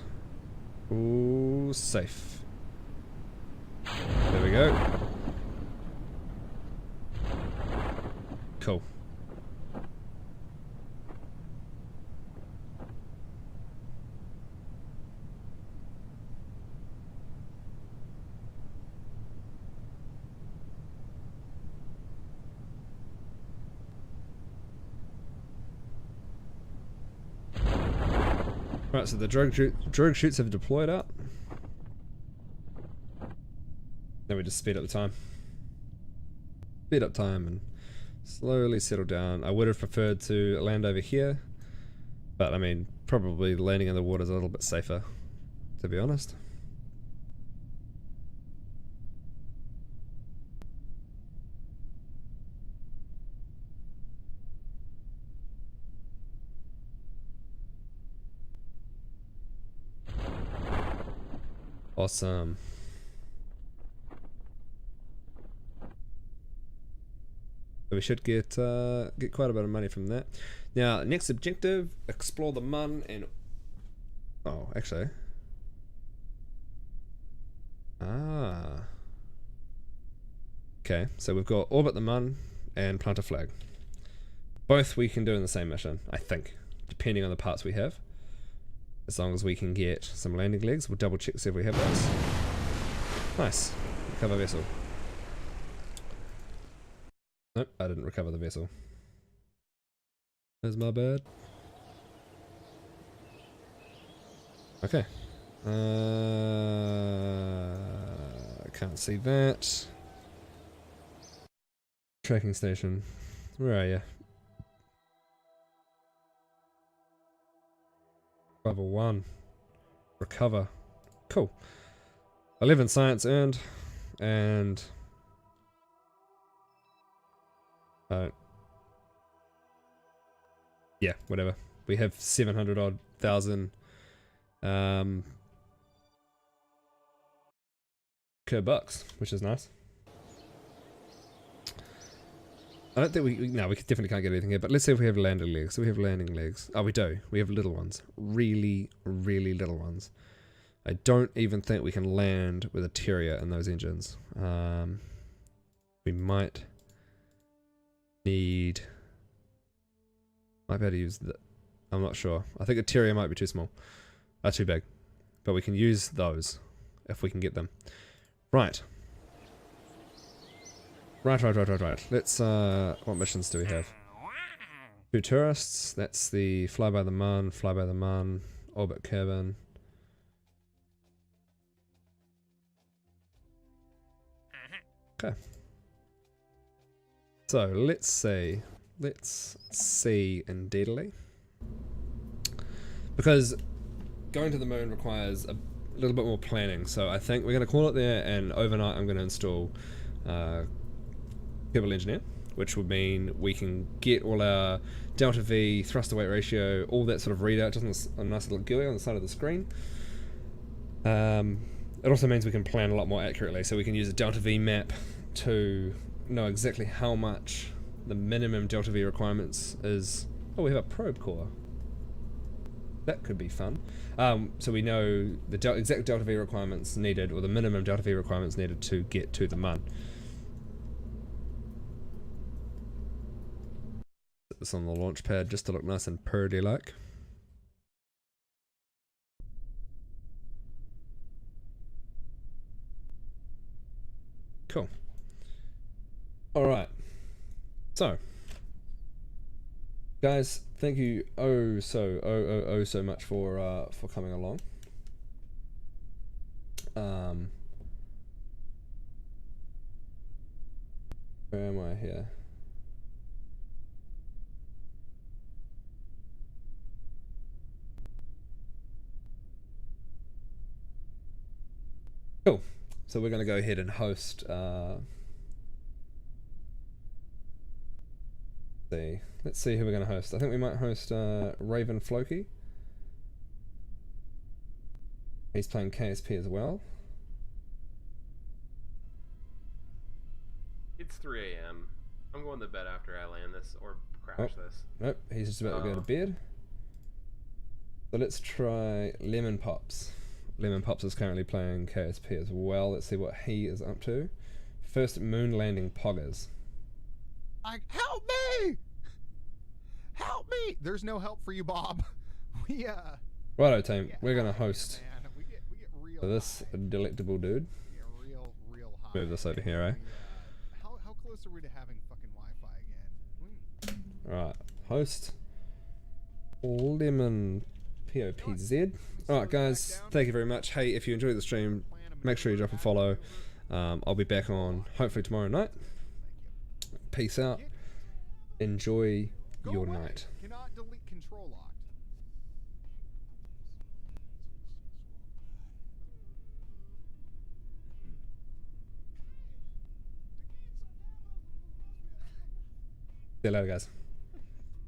Ooh, safe. There we go. Cool. Right, so the drogue chutes have deployed out. Then we just speed up the time. Speed up time and slowly settle down. I would have preferred to land over here, but I mean, probably landing in the water is a little bit safer, to be honest. Awesome. So we should get quite a bit of money from that. Now, next objective: explore the Mun and... Oh, actually. Ah. Okay, so we've got orbit the Mun and plant a flag. Both we can do in the same mission, I think, depending on the parts we have. As long as we can get some landing legs, we'll double check to see if we have those. Nice. Recover vessel. Nope, I didn't recover the vessel. That's my bad. Okay. I can't see that. Tracking station. Where are you? Level 1. Recover. Cool. 11 science earned. And... yeah, whatever. We have 700 odd thousand Kerbal, which is nice. I don't think no, we definitely can't get anything here, but let's see if we have landing legs. So we have landing legs. Oh, we do. We have little ones. Really, really little ones. I don't even think we can land with a terrier in those engines. We might need... Might be able to use the... I'm not sure. I think a terrier might be too small. Too big. But we can use those if we can get them. Right. Right. Let's, what missions do we have? 2 tourists. That's the fly by the man, orbit Kerbal. Okay. So, let's see indeedly. Because going to the moon requires a little bit more planning, so I think we're going to call it there, and overnight I'm going to install Kerbal Engineer, which would mean we can get all our delta V, thrust to weight ratio, all that sort of readout just on a nice little GUI on the side of the screen. It also means we can plan a lot more accurately, so we can use a delta V map to know exactly how much the minimum delta V requirements is. Oh, we have a probe core. That could be fun. So we know the exact delta V requirements needed, or the minimum delta V requirements needed to get to the Mun. Put this on the launch pad just to look nice and purdy like. Cool. Alright. So, guys, thank you so much for coming along. Where am I here? Cool. So we're going to go ahead and host. Let's see who we're going to host. I think we might host Raven Floki. He's playing KSP as well. It's 3 a.m. I'm going to bed after I land this or crash this. Nope, he's just about to go to bed. So let's try Lemon Pops. Lemon Pops is currently playing KSP as well. Let's see what he is up to. First moon landing poggers. Help me! Help me! There's no help for you, Bob. Righto team, we're gonna host we get real this delectable dude. We get real high. Move this over here, eh? How close are we to having fucking Wi-Fi again? Alright, host Lemon POPZ. Alright guys, thank you very much. Hey, if you enjoyed the stream, make sure you drop a follow. I'll be back on hopefully tomorrow night. Peace out. Enjoy your night. Cannot delete control locked. See you later guys.